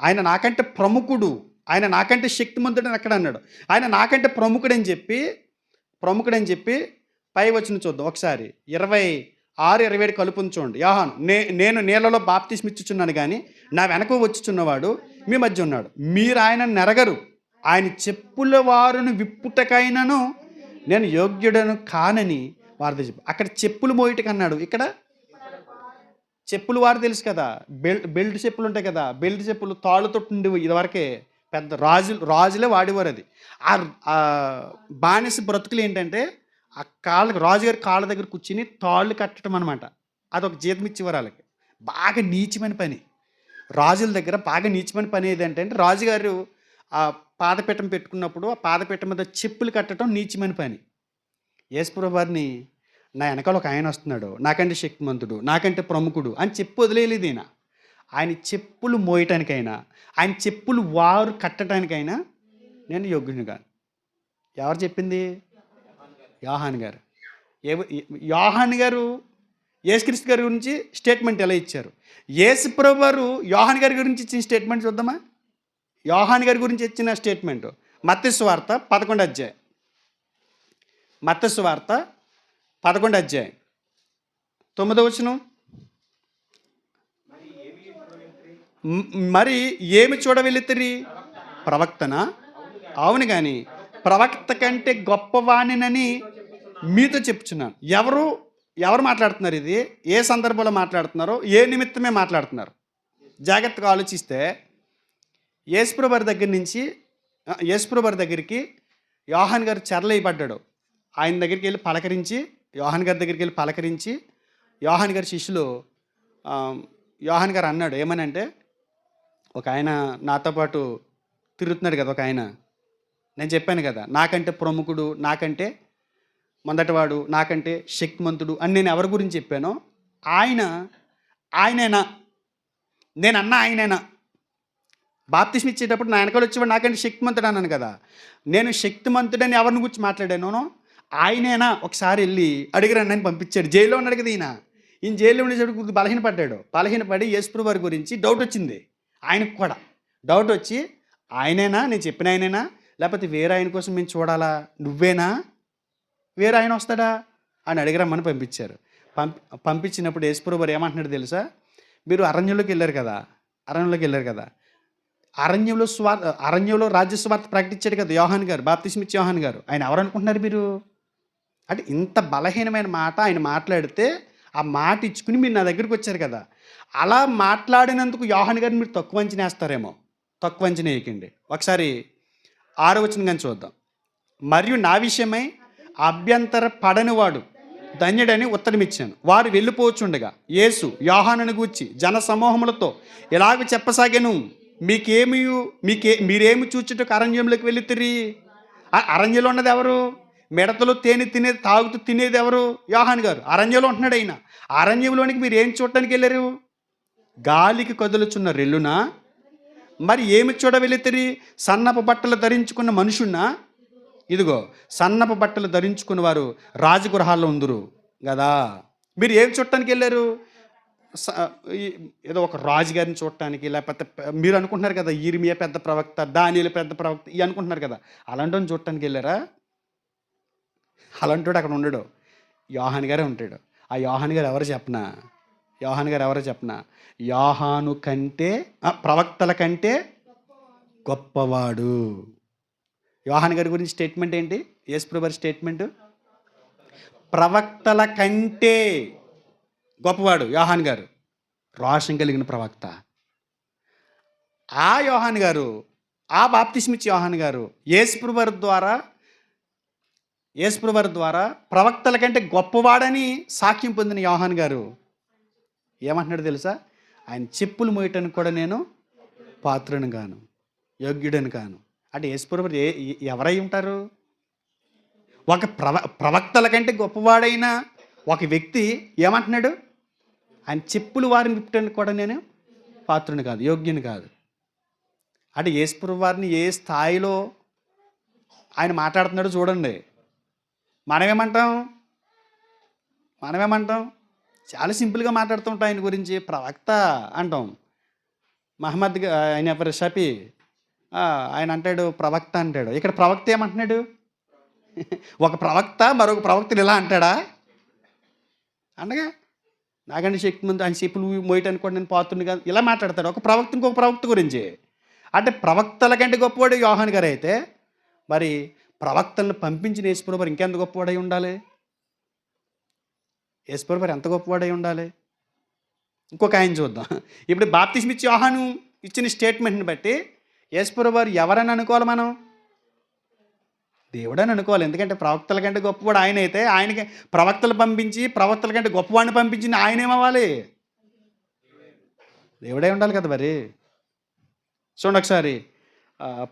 A: ఆయన నాకంటే ప్రముఖుడు, ఆయన నాకంటే శక్తిమంతుడు అని ఎక్కడ అన్నాడు? ఆయన నాకంటే ప్రముఖుడని చెప్పి పై వచనం చూద్దాం ఒకసారి. 26-27 కలుపుని చూడండి. యోహాను, నేను నీళ్ళలో బాప్తిస్మిచ్చుచున్నాను, కానీ నా వెనక వచ్చుచున్నవాడు మీ మధ్య ఉన్నాడు, మీరు ఆయన నెరగరు, ఆయన చెప్పుల వారును విప్పుటకైనను నేను యోగ్యుడను కానని వారితో చెప్పు. అక్కడ చెప్పులు మోయిటకు అన్నాడు, ఇక్కడ చెప్పులు వారు తెలుసు కదా, బెల్ట్ చెప్పులు ఉంటాయి కదా, బెల్ట్ చెప్పులు తాళ్ళతో ఉండేవి ఇదివరకే, పెద్ద రాజులే వాడేవారు. అది ఆ బానిస బ్రతుకులు ఏంటంటే ఆ రాజుగారి కాళ్ళ దగ్గర కూర్చుని తాళ్ళు కట్టడం అనమాట. అదొక జీతం ఇచ్చేవారు వాళ్ళకి. బాగా నీచమైన పని, రాజుల దగ్గర బాగా నీచమైన పని ఏదంటే రాజుగారు ఆ పాదపీఠం పెట్టుకున్నప్పుడు ఆ పాదపీఠం మీద చెప్పులు కట్టడం నీచమైన పని. యేసుప్రభు వారిని నా వెనకాల ఒక ఆయన వస్తున్నాడు, నాకంటే శక్తిమంతుడు, నాకంటే ప్రముఖుడు అని చెప్పి వదిలేలేదు. ఆయన చెప్పులు మోయటానికైనా, ఆయన చెప్పులు వారు కట్టడానికైనా నేను యోగ్యునిగా. ఎవరు చెప్పింది? యోహాన్ గారు. యోహాన్ గారు యేసుక్రీస్తు గారి గురించి స్టేట్మెంట్ ఎలా ఇచ్చారు? యేసుప్రభు వారు యోహాన్ గారి గురించి ఇచ్చిన స్టేట్మెంట్ చూద్దామా. యోహాన్ గారి గురించి ఇచ్చిన స్టేట్మెంట్ మత్తయి సువార్త 11వ అధ్యాయం, మత్తయి సువార్త 11 అధ్యాయం 9వ వచనం. మరి ఏమి చూడవెళ్ళితిరి? ప్రవక్తనా? అవును కానీ ప్రవక్త కంటే గొప్పవాణినని మీతో చెప్తున్నాను. ఎవరు మాట్లాడుతున్నారు? ఇది ఏ సందర్భంలో మాట్లాడుతున్నారో, ఏ నిమిత్తమే మాట్లాడుతున్నారు? జాగ్రత్తగా ఆలోచిస్తే యేసుప్రభు వారి దగ్గరికి యోహాన్ గారు చెరలేయబడ్డాడు. ఆయన దగ్గరికి వెళ్ళి పలకరించి, యోహాన్ గారి దగ్గరికి వెళ్ళి పలకరించి, యోహాన్ గారి శిష్యులు యోహాన్ గారు అన్నాడు ఏమనంటే, ఒక ఆయన నాతో పాటు తిరుగుతున్నాడు కదా, ఒక ఆయన, నేను చెప్పాను కదా, నాకంటే ప్రముఖుడు, నాకంటే మొదటివాడు, నాకంటే శక్తిమంతుడు అని నేను ఎవరి గురించి చెప్పానో ఆయనేనా, నేను అన్న ఆయనేనా? బాప్తిస్మ ఇచ్చేటప్పుడు నా వెనకాల వచ్చేవాడు నాకంటే శక్తిమంతుడు అన్నాను కదా, నేను శక్తిమంతుడని ఎవరిని గురించి మాట్లాడాను? ఆయనేనా? ఒకసారి వెళ్ళి అడిగిరండి అని పంపించాడు. జైల్లో ఉన్నాడు కదా ఈయన జైల్లో ఉండేటప్పుడు బలహీనపడి యేసుప్రభు వారి గురించి డౌట్ వచ్చింది. ఆయనకు కూడా డౌట్ వచ్చి, ఆయనేనా, నేను చెప్పిన ఆయనేనా, లేకపోతే వేరే ఆయన కోసం మేము చూడాలా, నువ్వేనా, వేరే ఆయన వస్తాడా అని అడిగిరమ్మని పంపించారు. పంపించినప్పుడు యేసుప్రభు వారు ఏమంటున్నాడు తెలుసా? మీరు అరణ్యంలోకి వెళ్ళారు కదా, అరణ్యంలో రాజ్య సువార్త ప్రకటించాడు కదా యోహాన్ గారు, బాప్తిస్మ ఇచ్చే యోహాన్ గారు. ఆయన ఎవరు అనుకుంటున్నారు మీరు? అంటే ఇంత బలహీనమైన మాట ఆయన మాట్లాడితే ఆ మాట ఇచ్చుకుని మీరు నా దగ్గరికి వచ్చారు కదా, అలా మాట్లాడినందుకు యోహాన్ గారిని మీరు తక్కువ అంచనా వేస్తారేమో. తక్కువ అంచనా వేయకండి. ఒకసారి 6వ వచనం కానీ చూద్దాం. మరియు నా విషయమై అభ్యంతర పడనివాడు ధన్యుడని ఉత్తరమిచ్చాను. వారు వెళ్ళిపోవచ్చుండగా యేసు యోహానుని గూర్చి జన సమూహములతో ఇలాగ చెప్పసాగాను, మీరేమి చూచుటకు అరణ్యంలోకి వెళ్ళితిరి? అరణ్యంలో ఉన్నది ఎవరు? మిడతలు తేనె తాగుతూ తినేది ఎవరు? యోహాన్ గారు. అరణ్యంలో ఉంటున్నాడు ఆయన. అరణ్యంలోనికి మీరు ఏం చూడటానికి వెళ్ళారు? గాలికి కదులుచున్న రెల్లునా? మరి ఏమి చూడ వెళ్ళితిరి? సన్నపు బట్టలు ధరించుకున్న మనుషున్నా? ఇదిగో సన్నపు బట్టలు ధరించుకున్న వారు రాజగృహాల్లో ఉందురు కదా. మీరు ఏం చూడటానికి వెళ్ళారు? ఏదో ఒక రాజుగారిని చూడటానికి, లేకపోతే మీరు అనుకుంటున్నారు కదా యిర్మీయా పెద్ద ప్రవక్త, దానియేలు పెద్ద ప్రవక్త ఇవి అనుకుంటున్నారు కదా, అలాంటి చూడటానికి వెళ్ళారా? అలాంటి అక్కడ ఉండడు, యోహాన్ గారే ఉంటాడు. ఆ యోహాన్ గారు ఎవరు చెప్పనా? యోహాను కంటే, ప్రవక్తల కంటే గొప్పవాడు. యోహాన్ గారి గురించి స్టేట్మెంట్ ఏంటి? యేసుప్రభు వారి స్టేట్మెంట్, ప్రవక్తల కంటే గొప్పవాడు యోహాన్ గారు, రోషం కలిగిన ప్రవక్త. ఆ యోహాన్ గారు, ఆ బాప్తిస్మ ఇచ్చే యోహాన్ గారు యేసుప్రభు వారి ద్వారా ప్రవక్తల కంటే గొప్పవాడని సాక్ష్యం పొందిన యోహాన్ గారు ఏమంటున్నాడు తెలుసా? ఆయన చెప్పులు మోయటానికి కూడా నేను పాత్రను కాను, యోగ్యుడని కాను. అంటే యేసుప్రభు ఎవరై ఉంటారు? ఒక ప్రవక్తల కంటే గొప్పవాడైన ఒక వ్యక్తి ఏమంటున్నాడు? ఆయన చెప్పులు వారిని విప్పటానికి కూడా నేను పాత్రుని కాదు, యోగ్యుని కాదు. అంటే యేసుప్రభు వారిని ఏ స్థాయిలో ఆయన మాట్లాడుతున్నాడో చూడండి. మనమేమంటాం? చాలా సింపుల్గా మాట్లాడుతుంటాం ఆయన గురించి. ప్రవక్త అంటాం. మహమ్మద్ ఆయన ఎవరు? షఫీ ఆయన అంటాడు ప్రవక్త అంటాడు. ఇక్కడ ప్రవక్త ఏమంటున్నాడు? ఒక ప్రవక్త మరొక ప్రవక్తను ఇలా అంటాడా? అనగా నాకంటే శక్తి ముందు ఆయన చెప్పులు మోయటానికి కూడా నేను పాత్రుని కాదు, ఇలా మాట్లాడతాడు ఒక ప్రవక్త ఇంకొక ప్రవక్త గురించి. అంటే ప్రవక్తల కంటే గొప్పవాడు యోహాన్ గారు అయితే, మరి ప్రవక్తలను పంపించిన యేసుప్రభు వారు ఇంకెంత గొప్పవాడై ఉండాలి? యేసుప్రభు వారు ఎంత గొప్పవాడై ఉండాలి? ఇంకొక ఆయన చూద్దాం. ఇప్పుడు బాప్తిస్మ ఇచ్చే యోహాను ఇచ్చిన స్టేట్మెంట్ని బట్టి యేసుప్రభు వారు ఎవరని అనుకోవాలి? మనం దేవుడని అనుకోవాలి. ఎందుకంటే ప్రవక్తల కంటే గొప్పవాడు ఆయన అయితే, ఆయనకి ప్రవక్తలు పంపించి ప్రవక్తల కంటే గొప్పవాడిని పంపించింది ఆయనేమవ్వాలి? దేవుడే ఉండాలి కదా. మరి చూడండి ఒకసారి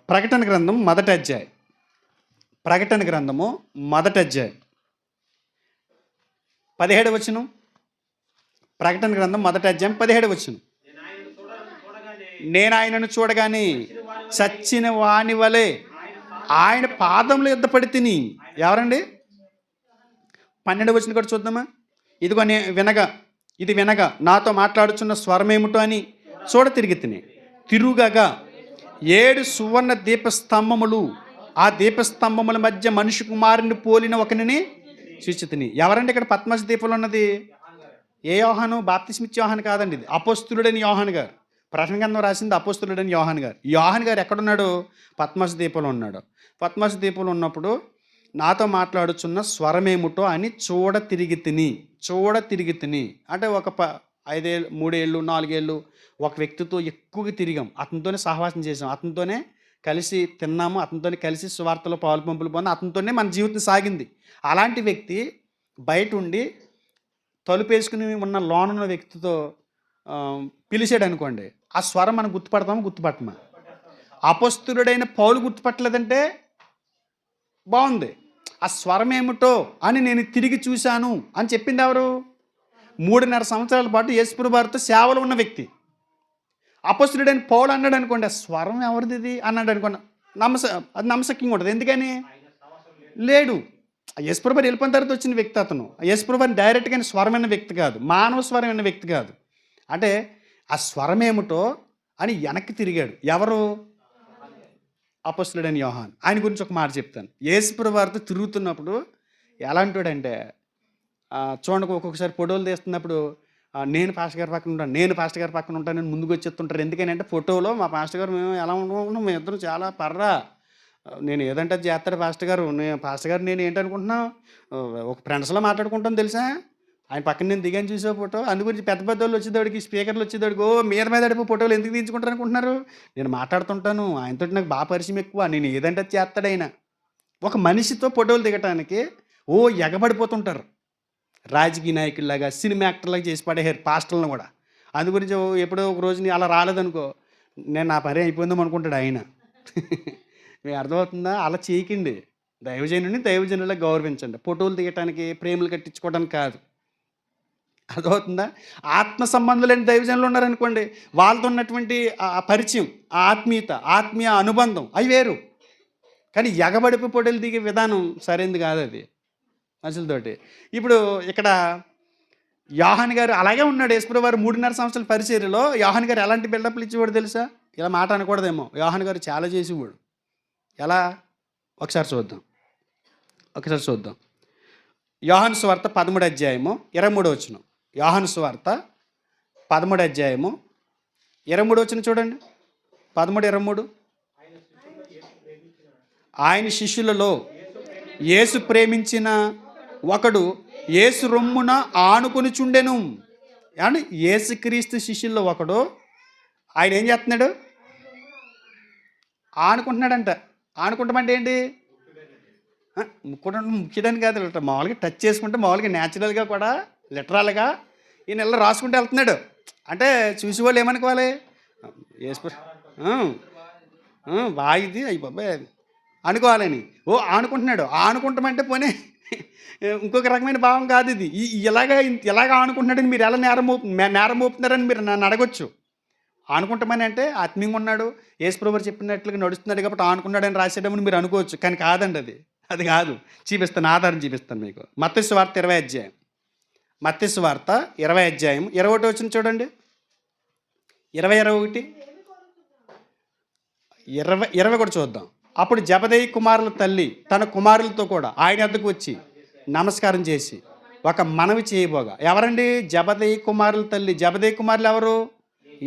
A: ప్రకటన గ్రంథం మొదటి అధ్యాయం, 17వ వచనం. ప్రకటన గ్రంథం మొదటి అధ్యాయం 17వ వచనం. నేను ఆయనను చూడగానే చచ్చిన వాని వలె ఆయన పాదముల యొద్ద పడి తిని. ఎవరండి? 12వ వచనం కూడా చూద్దామా? ఇది వినగా నాతో మాట్లాడుచున్న స్వరమేమిటో అని చూడ తిరిగి తిరుగుగా 7 సువర్ణ దీపస్తంభములు ఆ దీపస్తంభముల మధ్య మనిషి కుమారుని పోలిన ఒకనిని చూచితిని. ఎవరండి ఇక్కడ పద్మస దీపంలో ఉన్నది? ఏ యోహాను? బాప్తిస్మిచ్చే యోహాను కాదండి ఇది. అపోస్తులుడని యోహాను గారు. ప్రకటన గ్రంథం రాసింది అపోస్తులుడని యోహాను గారు. ఈ యోహాను గారు ఎక్కడున్నాడు? పద్మస దీపంలో ఉన్నాడు. పద్మస దీపంలో ఉన్నప్పుడు నాతో మాట్లాడుచున్న స్వరమేమిటో అని చూడ తిరిగి తిని అంటే ఒక 5 ఏళ్ళు 3 ఏళ్ళు 4 ఏళ్ళు ఒక వ్యక్తితో ఎక్కువగా తిరిగాం, అతనితోనే సహవాసం చేసాం, అతనితోనే కలిసి తిన్నాము, అతనితోనే కలిసి సువార్తలో పాలు పంపులు పొంది అతనితోనే మన జీవితం సాగింది. అలాంటి వ్యక్తి బయట ఉండి తలుపేసుకుని ఉన్న లోనున్న వ్యక్తితో పిలిచాడు అనుకోండి, ఆ స్వరం మనం గుర్తుపట్టమా? అపొస్తలుడైన పౌలు గుర్తుపట్టలేదంటే బాగుంది. ఆ స్వరం ఏమిటో అని నేను తిరిగి చూశాను అని చెప్పింది ఎవరు? 3.5 సంవత్సరాల పాటు యేసుప్రభు వారితో సేవలో ఉన్న వ్యక్తి. అపొస్తలుడైన పౌలు అన్నాడు అనుకోండి, ఆ స్వరం ఎవరిది ఇది అన్నాడు అనుకోండి, అది నమ్మశక్యంగా ఉంటుంది. ఎందుకని? లేడు. యేసుప్రభు వారు వెళ్ళిపోయిన తర్వాత వచ్చిన వ్యక్తి అతను. యేసుప్రభు వారిని డైరెక్ట్గా స్వరమైన వ్యక్తి కాదు, మానవ స్వరమైన వ్యక్తి కాదు. అంటే ఆ స్వరం ఏమిటో అని వెనక్కి తిరిగాడు. ఎవరు? అపొస్తలుడైన యోహాను. ఆయన గురించి ఒక మాట చెప్తాను. యేసుప్రభు వారితో తిరుగుతున్నప్పుడు ఎలా అంటాడంటే, చూడండి ఒక్కొక్కసారి ఫోటోలు తీస్తున్నప్పుడు నేను పాస్టర్ గారి పక్కన ఉంటానని ముందుకు వచ్చేస్తుంటారు. ఎందుకనంటే ఫోటోలో మా పాస్టర్ గారు మేము ఎలా ఉంటాం, మేము ఇద్దరం చాలా నేను ఏదంటే అది చేస్తాడు పాస్టర్ గారు. పాస్టర్ గారు నేను ఏంటనుకుంటున్నాం, ఒక ఫ్రెండ్స్లో మాట్లాడుకుంటాం తెలుసా. ఆయన పక్కన నేను దిగాను చూసే ఫోటో. అందుగురించి పెద్ద వాళ్ళు వచ్చేదాడికి, స్పీకర్లు వచ్చేదాడికి మీద అడిపో ఫోటోలు ఎందుకు తీయించుకుంటారు అనుకుంటున్నారు? నేను మాట్లాడుతుంటాను, ఆయనతో నాకు బాగా పరిచయం ఎక్కువ, నేను ఏదంటే అది చేస్తాడు ఆయన. ఒక మనిషితో ఫోటోలు దిగటానికి ఎగబడిపోతుంటారు. రాజకీయ నాయకుల్లాగా, సినిమా యాక్టర్లాగా చేసి పడేయారు పాస్టర్లను కూడా. అందుగురించి ఎప్పుడో ఒక రోజు అలా రాలేదనుకో, నేను నా పని అయిపోయిందాం అనుకుంటాడు ఆయన. మీకు అర్థమవుతుందా? అలా చేయకండి. దైవజనులా గౌరవించండి. ఫోటోలు దిగటానికి, ప్రేమలు కట్టించుకోవడానికి కాదు. అర్థమవుతుందా? ఆత్మ సంబంధులైన దైవజనులు ఉన్నారనుకోండి, వాళ్ళతో ఉన్నటువంటి పరిచయం, ఆత్మీయ అనుబంధం అవి వేరు. కానీ ఎగబడిపి ఫోటోలు దిగే విధానం సరైనది కాదు అది మనుషులతోటి. ఇప్పుడు ఇక్కడ యోహాను గారు అలాగే ఉన్నాడు. యేసుప్రభు వారు 3.5 సంవత్సరాల పరిచర్యలో యోహాను గారు ఎలాంటి బిల్డప్లు ఇచ్చేవాడు తెలుసా? ఇలా మాట అనకూడదేమో. యోహాను గారు చాలా చేసేవాడు. ఎలా? ఒకసారి చూద్దాం. యోహాను సువార్త 13 అధ్యాయము 23 వచనం. యోహాను సువార్త 13 అధ్యాయము 23 వచనం చూడండి. 13:23. ఆయన శిష్యులలో యేసు ప్రేమించిన ఒకడు యేసు రొమ్మున ఆనుకొని చుండెను. అని యేసుక్రీస్తు శిష్యుల్లో ఒకడు ఆయన ఏం చేస్తున్నాడు? ఆనుకుంటున్నాడంట. ఆనుకుంటామంటే ఏంటి? ముఖ్యడానికి కాదు, మామూలుగా టచ్ చేసుకుంటే మామూలుగా న్యాచురల్గా కూడా లిటరల్గా ఈయన ఇలా రాసుకుంటూ వెళ్తున్నాడు. అంటే చూసేవాళ్ళు ఏమనుకోవాలి? బాగుంది అయ్యి బాబాయ్ అనుకోవాలని. ఆనుకుంటున్నాడు. ఆనుకుంటామంటే పోనీ ఇంకొక రకమైన భావం కాదు ఇది. ఇలాగ ఆనుకుంటున్నాడని మీరు ఎలా నేరం మోపుతున్నారని మీరు నన్ను అడగొచ్చు. ఆనుకుంటామని అంటే ఆత్మీయంగా ఉన్నాడు, యేసుప్రభు వారు చెప్పినట్లుగా నడుస్తున్నాడు కాబట్టి ఆనుకున్నాడని రాసేటప్పుడు మీరు అనుకోవచ్చు. కానీ కాదండి, అది కాదు. ఆధారం చూపిస్తాను మీకు. మత్తయి సువార్త 20 అధ్యాయం. మత్తయి సువార్త 20 అధ్యాయం 21 వచనం చూడండి. 20 కూడా చూద్దాం. అప్పుడు జబదేయి కుమారుల తల్లి తన కుమారులతో కూడా ఆయన వద్దకు వచ్చి నమస్కారం చేసి ఒక మనవి చేయబోగా. ఎవరండి? జబదేయి కుమారుల తల్లి. జబదేయి కుమారులు ఎవరు?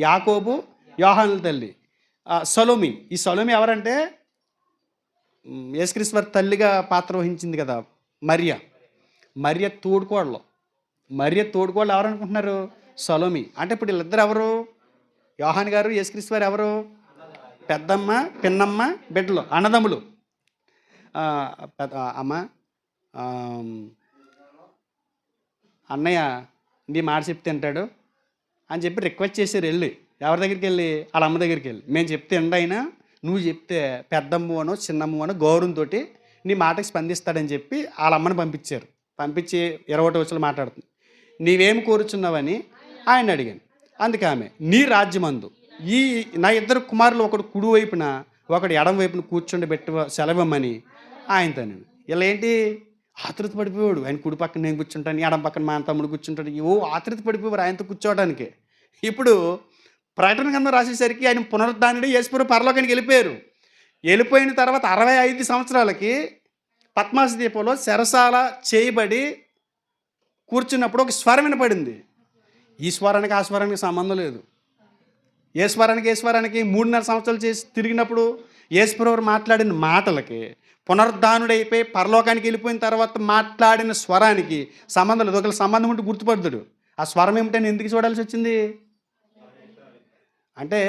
A: యాకోబు, యోహానుల తల్లి సలోమి. ఈ సలోమి ఎవరంటే యేసుక్రీస్తు వారి తల్లిగా పాత్ర వహించింది కదా మరియ తోడుకోడలు. ఎవరు అనుకుంటున్నారు? సలోమి. అంటే ఇప్పుడు వీళ్ళిద్దరు ఎవరు? యోహాను గారు, యేసుక్రీస్తు వారు ఎవరు? పెద్దమ్మ, పిన్నమ్మ, బిడ్డలు, అన్నదమ్ములు. అమ్మ అన్నయ్య నీ మాట చెప్తే తింటాడు అని చెప్పి రిక్వెస్ట్ చేశారు. వెళ్ళి ఎవరి దగ్గరికి వెళ్ళి? వాళ్ళ అమ్మ దగ్గరికి వెళ్ళి, మేము చెప్తే ఎండైనా నువ్వు చెప్తే పెద్దమ్మనో చిన్నమ్మనో గౌరవంతో నీ మాటకి స్పందిస్తాడని చెప్పి వాళ్ళ అమ్మని పంపించారు. పంపించి 21 వచనాలు మాట్లాడుతుంది. నీవేమి కోరుచున్నావని ఆయన అడిగాను. అందుకే ఆమె నీ రాజ్యమందు నా 2 కుమారులు ఒకడు కుడి వైపున ఒకడు ఎడం వైపున కూర్చుండబెట్టి సెలవమ్మని ఆయనతో. ఇలా ఏంటి? ఆతృత పడిపోయాడు. ఆయన కుడి పక్కన నేను కూర్చుంటాను, ఎడం పక్కన మా తమ్ముడు కూర్చుంటాడు. ఆతృత పడిపోయారు ఆయనతో కూర్చోవడానికి. ఇప్పుడు ప్రకటన గ్రంథం రాసేసరికి ఆయన పునరుద్ధానుడు యేసుప్రభు పరలోకానికి వెళ్ళిపోయారు. వెళ్ళిపోయిన తర్వాత 65 సంవత్సరాలకి పద్మాస దీపంలో చెరసాల చేయబడి కూర్చున్నప్పుడు ఒక స్వరం వినపడింది. ఈ స్వరానికి ఆ స్వరానికి సంబంధం లేదు. ఏ స్వరానికి 3.5 సంవత్సరాలు చేసి తిరిగినప్పుడు యేసుప్రభువు మాట్లాడిన మాటలకి, పునరుద్ధానుడైపోయి పరలోకానికి వెళ్ళిపోయిన తర్వాత మాట్లాడిన స్వరానికి సంబంధం లేదు. ఒకవేళ సంబంధం ఉంటే గుర్తుపడతాడు. ఆ స్వరం ఏమిటని ఎందుకు చూడాల్సి వచ్చింది అంటే,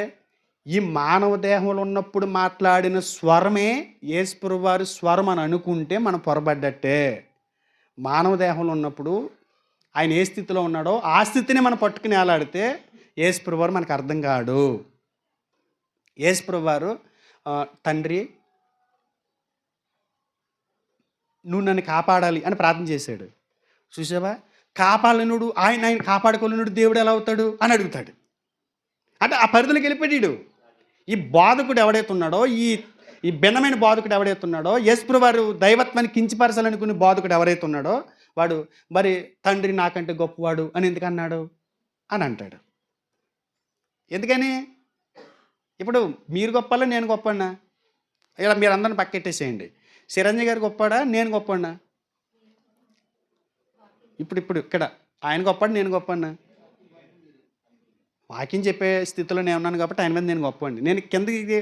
A: ఈ మానవ దేహంలో ఉన్నప్పుడు మాట్లాడిన స్వరమే యేసుప్రభువు వారి స్వరం అని అనుకుంటే మనం పొరపడ్డట్టే. మానవ దేహంలో ఉన్నప్పుడు ఆయన ఏ స్థితిలో ఉన్నాడో ఆ స్థితిని మనం పట్టుకుని వేలాడితే యేసుప్రభువు వారు మనకు అర్థం కాడు. యేసుప్రభువు వారు తండ్రి నువ్వు నన్ను కాపాడాలి అని ప్రార్థన చేశాడు. చూసావా, కాపాడలేనుడు ఆయన కాపాడుకోలేనుడు దేవుడు ఎలా అవుతాడు అని అడుగుతాడు. అంటే ఆ పరిధిలోకి వెళ్ళిపోయాడు. ఈ బాధకుడు ఎవడైతే ఉన్నాడో, ఈ భిన్నమైన బాధకుడు ఎవడైతే ఉన్నాడో, యేసుప్రభువు వారు దైవత్వాన్ని కించపరచాలనుకునే బాధకుడు ఎవరైతే ఉన్నాడో వాడు మరి తండ్రి నాకంటే గొప్పవాడు అని ఎందుకు అన్నాడు అని అంటాడు. ఎందుకని? ఇప్పుడు మీరు గొప్పలా నేను గొప్పన్నా? ఇలా మీరు అందరిని పక్కెట్టేసేయండి. చిరంజీవి గారు గొప్పడా నేను గొప్పన్నా? ఇప్పుడు ఇక్కడ ఆయన గొప్పడు నేను గొప్పన్నా? వాక్యం చెప్పే స్థితిలో నేను ఉన్నాను కాబట్టి ఆయన మీద నేను గొప్పండి. నేను కిందకి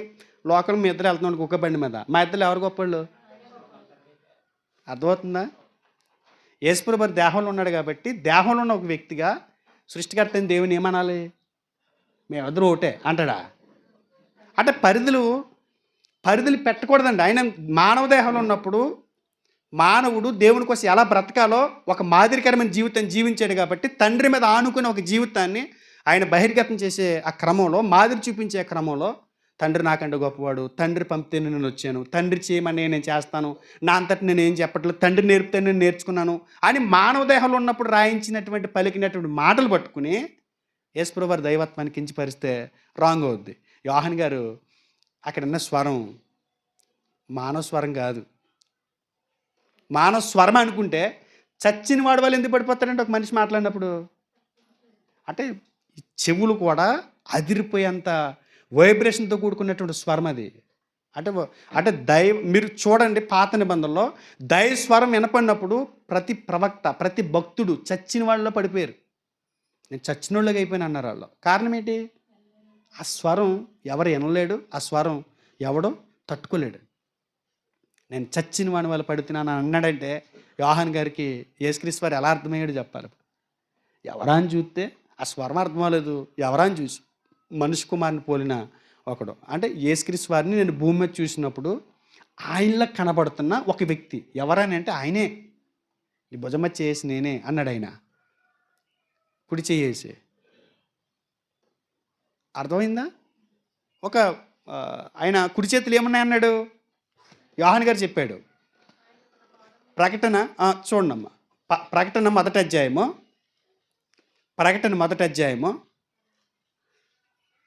A: లోకల్ మీ ఇద్దరు వెళ్తున్నాను కుక్క బండి మీద, మా ఇద్దరు ఎవరు గొప్పవాళ్ళు? అర్థమవుతుందా? యేసుప్రభువు వారు దేహంలో ఉన్నాడు కాబట్టి దేహంలో ఉన్న ఒక వ్యక్తిగా సృష్టికర్త అయిన దేవుని ఏమనాలి? మేమిద్దరు ఒకటే అంటాడా? అంటే పరిధులు పెట్టకూడదండి. ఆయన మానవ దేహంలో ఉన్నప్పుడు మానవుడు దేవుని కోసం ఎలా బ్రతకాలో ఒక మాదిరికరమైన జీవితాన్ని జీవించాడు కాబట్టి తండ్రి మీద ఆనుకునే ఒక జీవితాన్ని ఆయన బహిర్గతం చేసే ఆ క్రమంలో, మాదిరి చూపించే క్రమంలో తండ్రి నాకంటే గొప్పవాడు, తండ్రి పంపితే నేను వచ్చాను, తండ్రి చేయమని నేను చేస్తాను, నా అంతటి నేను ఏం చెప్పట్లేదు, తండ్రి నేర్పితే నేను నేర్చుకున్నాను అని మానవ దేహంలో ఉన్నప్పుడు రాయించినటువంటి పలికినటువంటి మాటలు పట్టుకుని యేసుప్రభువు వారి దైవత్వాన్ని కించపరిస్తే రాంగ్ అవుద్ది. యోహాన్ గారు అక్కడ ఉన్న స్వరం మానవ స్వరం కాదు. మానవ స్వరం అనుకుంటే చచ్చిన వాడి వాళ్ళు ఎందుకు పడిపోతాడంటే ఒక మనిషి మాట్లాడినప్పుడు అంటే చెవులు కూడా అదిరిపోయేంత వైబ్రేషన్తో కూడుకున్నటువంటి స్వరం అది. అంటే మీరు చూడండి, పాత నిబంధనలో దైవ స్వరం వినపడినప్పుడు ప్రతి ప్రవక్త, ప్రతి భక్తుడు చచ్చిన వాళ్ళలో పడిపోయారు. నేను చచ్చిన వాళ్ళకి అయిపోయాను అన్నారు వాళ్ళు. కారణం ఏంటి? ఆ స్వరం ఎవరు వినలేడు, ఆ స్వరం ఎవడో తట్టుకోలేడు. నేను చచ్చిన వాడిని వాళ్ళు పడుతున్నాను అన్నాడంటే యోహాన్ గారికి యేసుక్రీస్తు వారు ఎలా అర్థమయ్యాడు చెప్పాలి. ఎవరాని చూస్తే ఆ స్వరం అర్థం అవ్వలేదు, ఎవరాని చూసి మనిషి కుమారుని పోలిన ఒకడు. అంటే యేసుక్రీస్తు వారిని నేను భూమి మీద చూసినప్పుడు ఆయనలా కనబడుతున్న ఒక వ్యక్తి ఎవరని అంటే ఆయనే. ఈ భుజమ చేసి నేనే అన్నాడు ఆయన, కుడి చేసి. అర్థమైందా? ఆయన కుడి చేతులు ఏమన్నాయన్నాడు యోహాన్ గారు చెప్పాడు. ప్రకటన చూడమ్మా, ప్రకటన మొదటి అధ్యాయము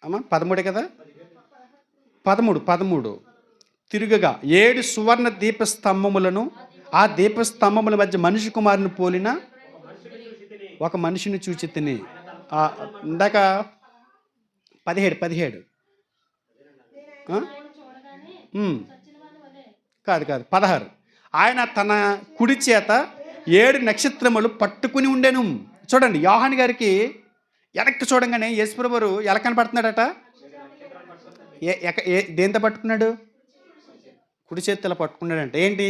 A: అమ్మా 13 కదా, 13 తిరుగగా 7 సువర్ణ దీపస్తంభములను, ఆ దీపస్తంభముల మధ్య మనిషి కుమారుని పోలిన ఒక మనిషిని చూచి తిని. ఇందాక 17 కాదు 16. ఆయన తన కుడి చేత 7 నక్షత్రములు పట్టుకుని ఉండెను. చూడండి, యోహాన్ గారికి వెనక్కి చూడంగానే యేసుప్రభువు వారు ఎలా కనపడుతున్నాడట? దేంతో పట్టుకున్నాడు? కుడి చేతిలో పట్టుకున్నాడంటే ఏంటి?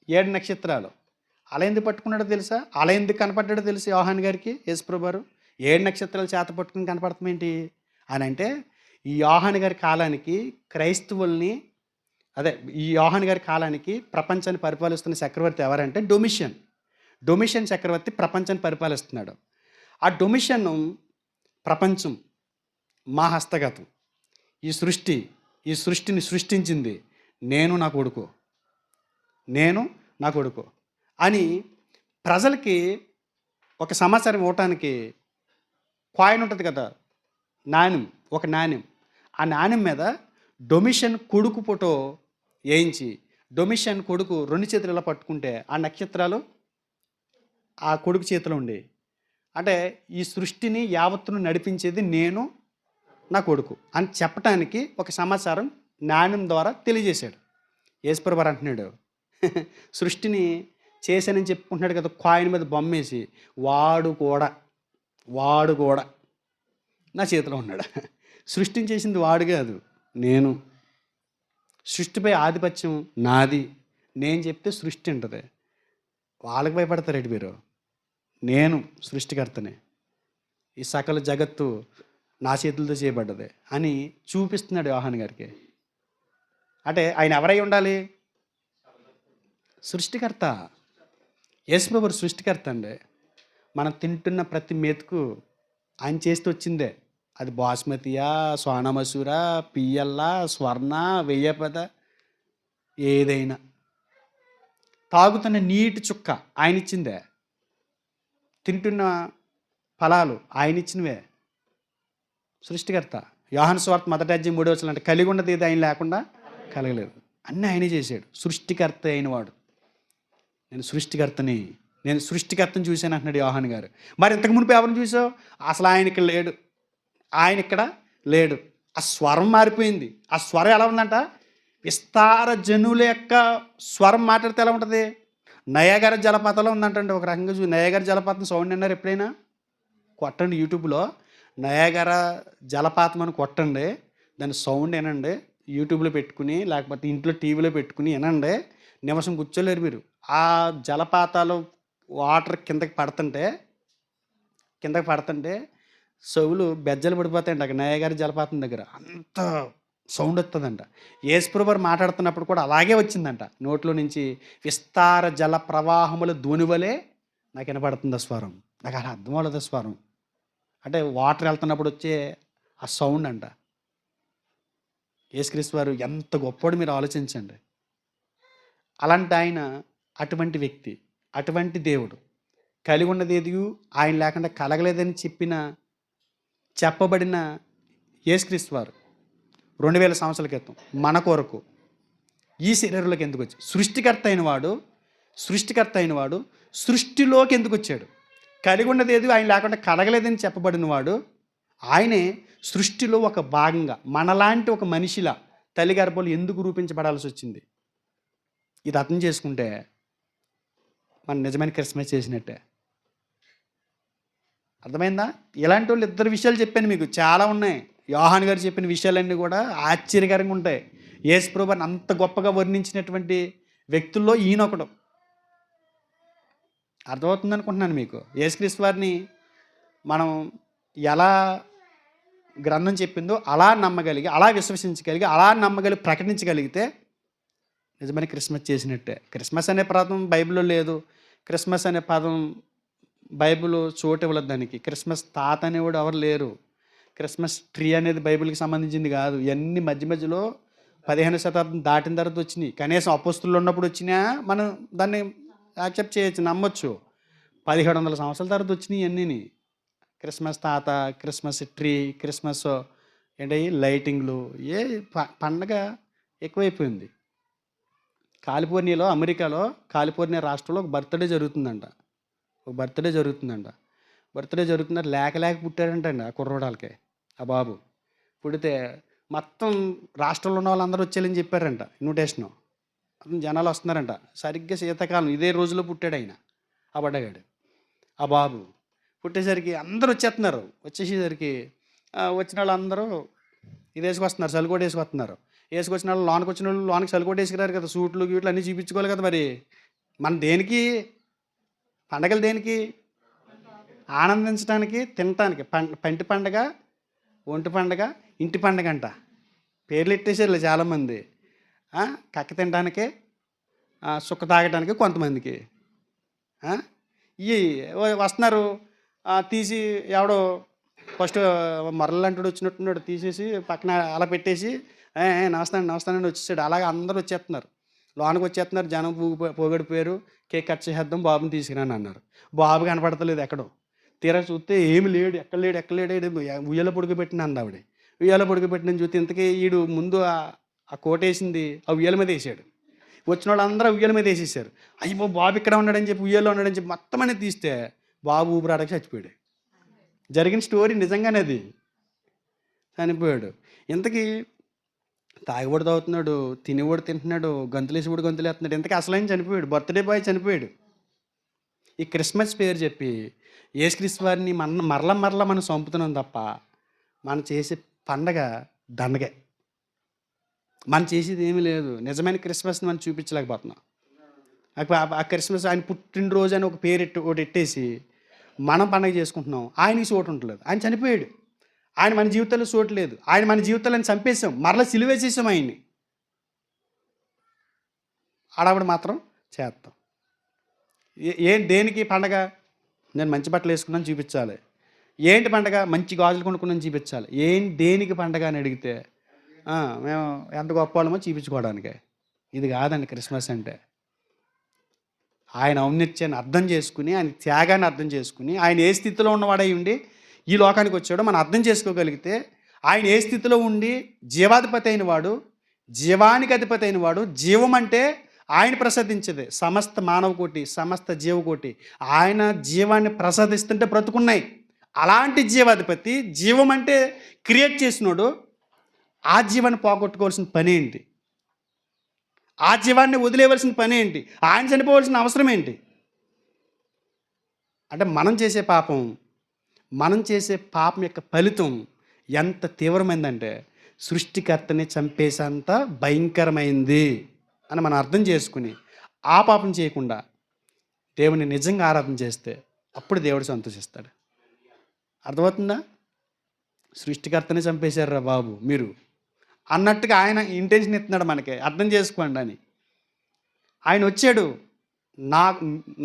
A: 7 నక్షత్రాలు. అలా ఎందుకు పట్టుకున్నాడో తెలుసా? అలా ఎందుకు కనపడ్డాడో తెలుసు యోహాన్ గారికి యేసుప్రభువు వారు 7 నక్షత్రాలు చేత పట్టుకుని కనపడతాం ఏంటి అని అంటే, ఈ యోహాన్ గారి కాలానికి క్రైస్తవుల్ని ఈ యోహాన్ గారి కాలానికి ప్రపంచాన్ని పరిపాలిస్తున్న చక్రవర్తి ఎవరంటే డొమిషన్ చక్రవర్తి ప్రపంచాన్ని పరిపాలిస్తున్నాడు. ఆ డొమిషన్ ప్రపంచం మా హస్తగతం. ఈ సృష్టిని సృష్టించింది నేను నా కొడుకు అని ప్రజలకి ఒక సమాచారం ఇవ్వటానికి కాయిన్ ఉంటుంది కదా, ఒక నాణ్యం. ఆ నాణ్యం మీద డొమిషన్ కొడుకు ఫోటో వేయించి డొమిషన్ కొడుకు 2 చేతులు ఇలా పట్టుకుంటే ఆ నక్షత్రాలు ఆ కొడుకు చేతిలో ఉండే. అంటే ఈ సృష్టిని యావత్తును నడిపించేది నేను నా కొడుకు అని చెప్పటానికి ఒక సమాచారం నాణ్యం ద్వారా తెలియజేశాడు. యేసుప్రభు వారు అంటున్నాడు, సృష్టిని చేశానని చెప్పుకుంటున్నాడు కదా, కాయిన్ మీద బొమ్మేసి, వాడు కూడా నా చేతిలో ఉన్నాడు. సృష్టిని చేసింది వాడు కాదు, నేను. సృష్టిపై ఆధిపత్యం నాది. నేను చెప్తే సృష్టి ఉంటుంది. వాళ్ళకి భయపడతారేంటి మీరు? నేను సృష్టికర్తనే, ఈ సకల జగత్తు నా చేతులతో చేయబడ్డది అని చూపిస్తున్నాడు యోహాను గారికి. అంటే ఆయన ఎవరై ఉండాలి? సృష్టికర్త. యేసుప్రభు సృష్టికర్త అండి. మనం తింటున్న ప్రతి మెతుకు ఆయన చేస్తూ వచ్చిందే. అది బాస్మతియా, సోనా మసూరా, పిఎల్లా, స్వర్ణ, వెయ్యపద, ఏదైనా. తాగుతున్న నీటి చుక్క ఆయన ఇచ్చిందే. తింటున్న ఫలాలు ఆయన ఇచ్చినవే. సృష్టికర్త. యోహాను సువార్త 1:3 అంటే కలిగి ఉన్నది ఏది ఆయన లేకుండా కలగలేదు. అన్నీ ఆయనే చేశాడు. సృష్టికర్త అయిన వాడు. నేను సృష్టికర్తని చూశాను అంటున్నాడు యోహాను గారు. మరి ఇంతకు మునుపు ఎవరిని చూసావు? అసలు ఆయన ఇక్కడ లేడు. ఆ స్వరం మారిపోయింది. ఆ స్వరం ఎలా ఉందంట? విస్తార జనుల యొక్క స్వరం మాట్లాడితే ఎలా ఉంటుంది? నయాగర జలపాతంలో ఉందంటండి. ఒక రకంగా నయాగర జలపాతం సౌండ్ విన్నారు ఎప్పుడైనా? కొట్టండి యూట్యూబ్లో, నయాగర జలపాతం అని కొట్టండి, దాని సౌండ్ వినండి. యూట్యూబ్లో పెట్టుకుని లేకపోతే ఇంట్లో టీవీలో పెట్టుకుని వినండి. నిమిషం కూర్చోలేరు మీరు. ఆ జలపాతాలు వాటర్ కిందకి పడుతుంటే చెవులు బెజ్జలు పడిపోతాయండి. అక్కడ నయాగర జలపాతం దగ్గర అంత సౌండ్ వస్తుందంట. యేసుప్రభు వారు మాట్లాడుతున్నప్పుడు కూడా అలాగే వచ్చిందంట. నోట్లో నుంచి విస్తార జల ప్రవాహముల ధ్వనివలే నాకు వినపడుతుంది ఆ స్వరం. నాకు అలా అర్థం అవ్వలేదు. స్వరం అంటే వాటర్ వెళ్తున్నప్పుడు వచ్చే ఆ సౌండ్ అంట. యేసుక్రీస్తు వారు ఎంత గొప్పవాడు మీరు ఆలోచించండి. అలాంటి ఆయన, అటువంటి వ్యక్తి, అటువంటి దేవుడు, కలిగి ఉన్నది ఏది ఆయన లేకుండా కలగలేదని చెప్పబడిన యేసుక్రీస్తు వారు 2000 సంవత్సరాల క్రితం మన కొరకు ఈ శరీరంలోకి ఎందుకు వచ్చాడు? సృష్టికర్త అయిన వాడు సృష్టిలోకి ఎందుకు వచ్చాడు? కలిగి ఉన్నది ఏది ఆయన లేకుండా కలగలేదని చెప్పబడిన వాడు ఆయనే సృష్టిలో ఒక భాగంగా మనలాంటి ఒక మనిషిలా తల్లి గర్భంలో ఎందుకు రూపించబడాల్సి వచ్చింది? ఇది అర్థం చేసుకుంటే మనం నిజమైన క్రిస్మస్ చేసినట్టే. అర్థమైందా? ఇలాంటి వాళ్ళు 2 విషయాలు చెప్పాను మీకు. చాలా ఉన్నాయి. యోహాను గారు చెప్పిన విషయాలన్నీ కూడా ఆశ్చర్యకరంగా ఉంటాయి. యేసుప్రభు వారిని అంత గొప్పగా వర్ణించినటువంటి వ్యక్తుల్లో ఈయనొకడు. అర్థమవుతుంది అనుకుంటున్నాను మీకు. యేసుక్రీస్తు వారిని మనం ఎలా గ్రంథం చెప్పిందో అలా నమ్మగలిగి, అలా విశ్వసించగలిగి, అలా ప్రకటించగలిగితే నిజమైన క్రిస్మస్ చేసినట్టే. క్రిస్మస్ అనే పదం బైబిల్లో లేదు. క్రిస్మస్ అనే పదం బైబిల్ చోటు ఇవ్వలేదు దానికి. క్రిస్మస్ తాత అనేవాడు ఎవరు లేరు. క్రిస్మస్ ట్రీ అనేది బైబిల్కి సంబంధించింది కాదు. ఇవన్నీ మధ్యలో 15వ శతాబ్దం దాటిన తర్వాత వచ్చినాయి. కనీసం అపోస్తులు ఉన్నప్పుడు వచ్చినా మనం దాన్ని యాక్సెప్ట్ చేయొచ్చు, నమ్మొచ్చు. 1700 సంవత్సరాల తర్వాత వచ్చినాయి ఇవన్నీ. క్రిస్మస్ తాత, క్రిస్మస్ ట్రీ, క్రిస్మస్ ఏంటి లైటింగ్లు, పండగ ఎక్కువైపోయింది. కాలిఫోర్నియాలో, అమెరికాలో కాలిఫోర్నియా రాష్ట్రంలో ఒక బర్త్డే జరుగుతుందంట. బర్త్డే జరుగుతున్నారు. లేక పుట్టారంటండి ఆ కుర్రోడాలకి. ఆ బాబు పుడితే మొత్తం రాష్ట్రంలో ఉన్న వాళ్ళందరూ వచ్చేయాలని చెప్పారంట ఇన్విటేషను. జనాలు వస్తున్నారంట. సరిగ్గా శీతాకాలం ఇదే రోజులో పుట్టాడు ఆయన, ఆ బడ్డగాడు. ఆ బాబు పుట్టేసరికి అందరూ వచ్చేస్తున్నారు. వచ్చేసేసరికి వచ్చిన వాళ్ళు అందరూ ఇది వేసుకొస్తున్నారు, చలికోట వేసుకొస్తున్నారు. వేసుకొచ్చిన వాళ్ళు లోనికి వచ్చిన వాళ్ళు లోనికి చలికోట వేసుకురారు కదా, సూట్లు గీట్లు అన్నీ చూపించుకోవాలి కదా. మరి మన దేనికి పండగలు? దేనికి? ఆనందించడానికి, తినటానికి. పంటి పండగ, ఒంటి పండగ, ఇంటి పండగ అంట. పేర్లు ఎట్టేసారు చాలామంది. కక్క తినడానికి, సుక్క తాగడానికి కొంతమందికి. ఇవి వస్తున్నారు. తీసి ఎవడో ఫస్ట్ మరలంటుడు వచ్చినట్టున్నాడు, తీసేసి పక్కన అలా పెట్టేసి నమస్తానండి వచ్చేసాడు. అలాగే అందరూ వచ్చేస్తున్నారు, లోనికి వచ్చేస్తున్నారు. జనం పోగడిపోయారు. కేక్ కట్ చేసేద్దాం, బాబుని తీసుకురాని అన్నారు. బాబు కనపడతలేదు ఎక్కడో. తీరా చూస్తే ఏమి లేడు, ఎక్కడ లేడు. ఉయ్యాల పొడుగుపెట్టిన అంది ఆవిడ. ఉయ్యాల పొడుగుపెట్టిన చూస్తే ఇంతకీ ఈడు ముందు ఆ కోట వేసింది ఆ ఉయ్యాల మీద వేసాడు. వచ్చిన వాళ్ళు అందరూ ఉయ్యాల మీద వేసేసారు. అయ్యో బాబు ఇక్కడ ఉన్నాడని చెప్పి, ఉయ్యాలో ఉన్నాడని చెప్పి మొత్తం అనేది తీస్తే బాబు ఊపిరాడక చచ్చిపోయాడు. జరిగిన స్టోరీ నిజంగానే, అది చనిపోయాడు. ఇంతకీ తాగిబోడు తాగుతున్నాడు, తినేవాడు తింటున్నాడు, గంతులేసేవాడు గంతులేస్తున్నాడు. ఇంతకీ అసలైన చనిపోయాడు, బర్త్‌డే బాయ్ చనిపోయాడు. ఈ క్రిస్మస్ పేరు చెప్పి యేసుక్రీస్తు వారిని మరల మనం చంపుతున్నాం తప్ప, మనం చేసే పండగ దండగే. మనం చేసేది ఏమీ లేదు. నిజమైన క్రిస్మస్‌ని మనం చూపించలేకపోతున్నాం. ఆ క్రిస్మస్ ఆయన పుట్టినరోజు అని ఒక పేరు ఒకటి ఎట్టేసి మనం పండగ చేసుకుంటున్నాం. ఆయనకి చోటు ఉండలేదు. ఆయన చనిపోయాడు. ఆయన మన జీవితాల్లో చోటు లేదు. ఆయన మన జీవితాలను చంపేసాం, మరలా సిలువేసేసాం ఆయన్ని. హడావుడి మాత్రం చేస్తాం. దేనికి పండగ? నేను మంచి బట్టలు వేసుకున్నాను చూపించాలి. ఏంటి పండగ? మంచి గాజులు కొనుక్కున్నాను చూపించాలి. దేనికి పండగ అని అడిగితే మేము ఎంత గొప్ప వాళ్ళమో చూపించుకోవడానికే. ఇది కాదండి క్రిస్మస్ అంటే. ఆయన ఔన్నత్యాన్ని అర్థం చేసుకుని, ఆయన త్యాగాన్ని అర్థం చేసుకుని, ఆయన ఏ స్థితిలో ఉన్నవాడై ఉండి ఈ లోకానికి వచ్చాడో మనం అర్థం చేసుకోగలిగితే, ఆయన ఏ స్థితిలో ఉండి జీవాధిపతి అయిన వాడు, జీవానికి అధిపతి అయిన వాడు, జీవం అంటే ఆయన ప్రసాదించేదే. సమస్త మానవకోటి, సమస్త జీవకోటి ఆయన జీవాన్ని ప్రసాదిస్తుంటే బ్రతుకున్నాయి. అలాంటి జీవాధిపతి, జీవం అంటే క్రియేట్ చేసినోడు, ఆ జీవాన్ని పోగొట్టుకోవాల్సిన పని ఏంటి? ఆ జీవాన్ని వదిలేయవలసిన పని ఏంటి? ఆయన చనిపోవాల్సిన అవసరం ఏంటి? అంటే మనం చేసే పాపం యొక్క ఫలితం ఎంత తీవ్రమైందంటే సృష్టికర్తని చంపేసేంత భయంకరమైంది అని మనం అర్థం చేసుకుని ఆ పాపం చేయకుండా దేవుని నిజంగా ఆరాధన చేస్తే అప్పుడు దేవుడు సంతోషిస్తాడు. అర్థమవుతుందా? సృష్టికర్తని చంపేశారా బాబు మీరు అన్నట్టుగా ఆయన ఇంటెన్షన్ ఇస్తున్నాడు మనకి, అర్థం చేసుకోండి అని. ఆయన వచ్చాడు,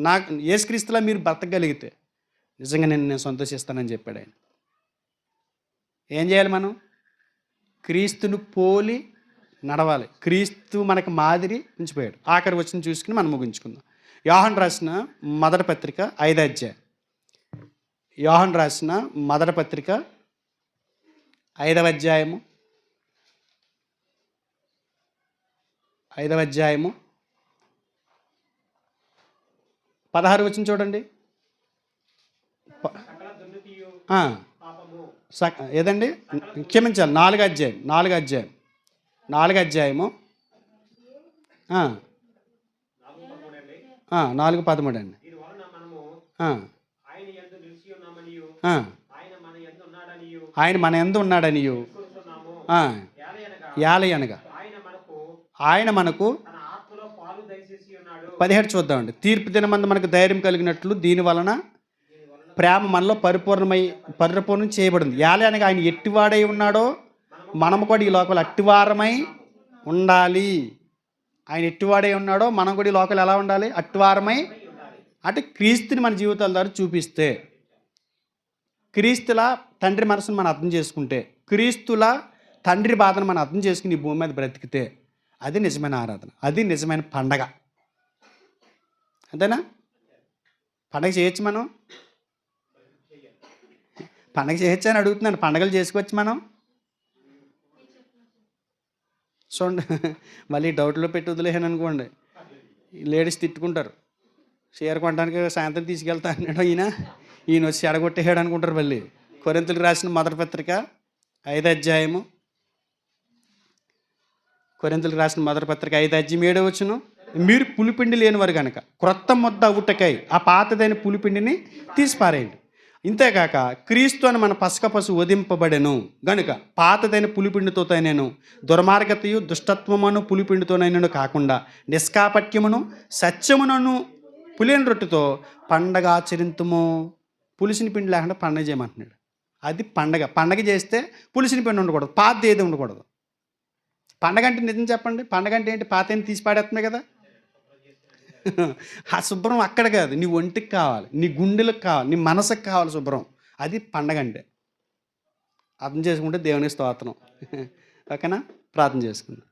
A: నాకు యేసుక్రీస్తులా మీరు బ్రతకగలిగితే నిజంగా నేను సంతోషిస్తానని చెప్పాడు ఆయన. ఏం చేయాలి? మనం క్రీస్తును పోలి నడవాలి. క్రీస్తు మనకు మాదిరి ఉంచిపోయాడు. ఆఖరి వచ్చిన చూసుకుని మనం ముగించుకుందాం. యోహాను రాసిన మొదటి పత్రిక 5వ అధ్యాయం. యోహాను రాసిన మొదటి పత్రిక 5వ అధ్యాయము 16 వచ్చిన చూడండి. ఏదండి? క్షమించాలి, 4వ అధ్యాయం 4:13 అండి. ఆయన మన యందు ఉన్నాడనియు యాలయనగా ఆయన మనకు 17 చూద్దామండి. తీర్పు దినమందు మనకు ధైర్యం కలిగినట్లు దీని వలన ప్రేమ మనలో పరిపూర్ణం చేయబడింది. యాలయనగా ఆయన ఎట్టివాడై ఉన్నాడో మనము కూడా ఈ లోకంలో అట్టివారమై ఉండాలి. ఆయన ఎట్టివాడై ఉన్నాడో మనం కూడా ఈ లోకంలో ఎలా ఉండాలి? అట్టివారమై. అంటే క్రీస్తుని మన జీవితాల ద్వారా చూపిస్తే, క్రీస్తుల తండ్రి మనసును మనం అర్థం చేసుకుంటే, క్రీస్తుల తండ్రి బాధను మనం అర్థం చేసుకుని ఈ భూమి మీద బ్రతికితే అది నిజమైన ఆరాధన, అది నిజమైన పండగ. అంతేనా? పండగ చేయొచ్చు మనం? పండగ చేయొచ్చు అని అడుగుతున్నాను. పండగలు చేసుకోవచ్చు మనం? చూడండి, మళ్ళీ డౌట్లో పెట్టి వదిలేసాను అనుకోండి, లేడీస్ తిట్టుకుంటారు. చీర కొనడానికి సాయంత్రం తీసుకెళ్తా అన్నాడు ఈయన వచ్చి ఎడగొట్టేసాడు అనుకుంటారు. మళ్ళీ కొరింథీయులకు రాసిన మొదటి పత్రిక 5వ అధ్యాయము, కొరింథీయులకు రాసిన మొదటి పత్రిక 5వ అధ్యాయం 7వ వచనం. మీరు పులిపిండి లేనివారు కనుక క్రొత్త ముద్ద అవుటకై ఆ పాతదైన పులిపిండిని తీసిపారేయండి. ఇంతేకాక క్రీస్తు అని మన పసక పశు వధింపబడెను గనుక పాతదైన పులిపిండితోనైనను దుర్మార్గతయు దుష్టత్వమును పులిపిండితోనైనను కాకుండా నిష్కాపట్యమును సత్యమునను పులిని రొట్టెతో పండగ ఆచరింతుము. పులిసిన పిండి లేకుండా పండగ చేయమంటున్నాడు. అది పండగ. పండగ చేస్తే పులిసిన పిండి ఉండకూడదు, పాతది ఏది ఉండకూడదు. పండగ అంటే నిజం చెప్పండి, పండగ అంటే ఏంటి? పాత తీసి పాడేస్తున్నాయి కదా. ఆ శుభ్రం అక్కడ కాదు, నీ ఒంటికి కావాలి, నీ గుండెలకు కావాలి, నీ మనసుకు కావాలి శుభ్రం. అది పండగ అంటే. అర్థం చేసుకుంటే దేవుని స్తోత్రం. ఓకేనా? ప్రార్థన చేసుకుందాం.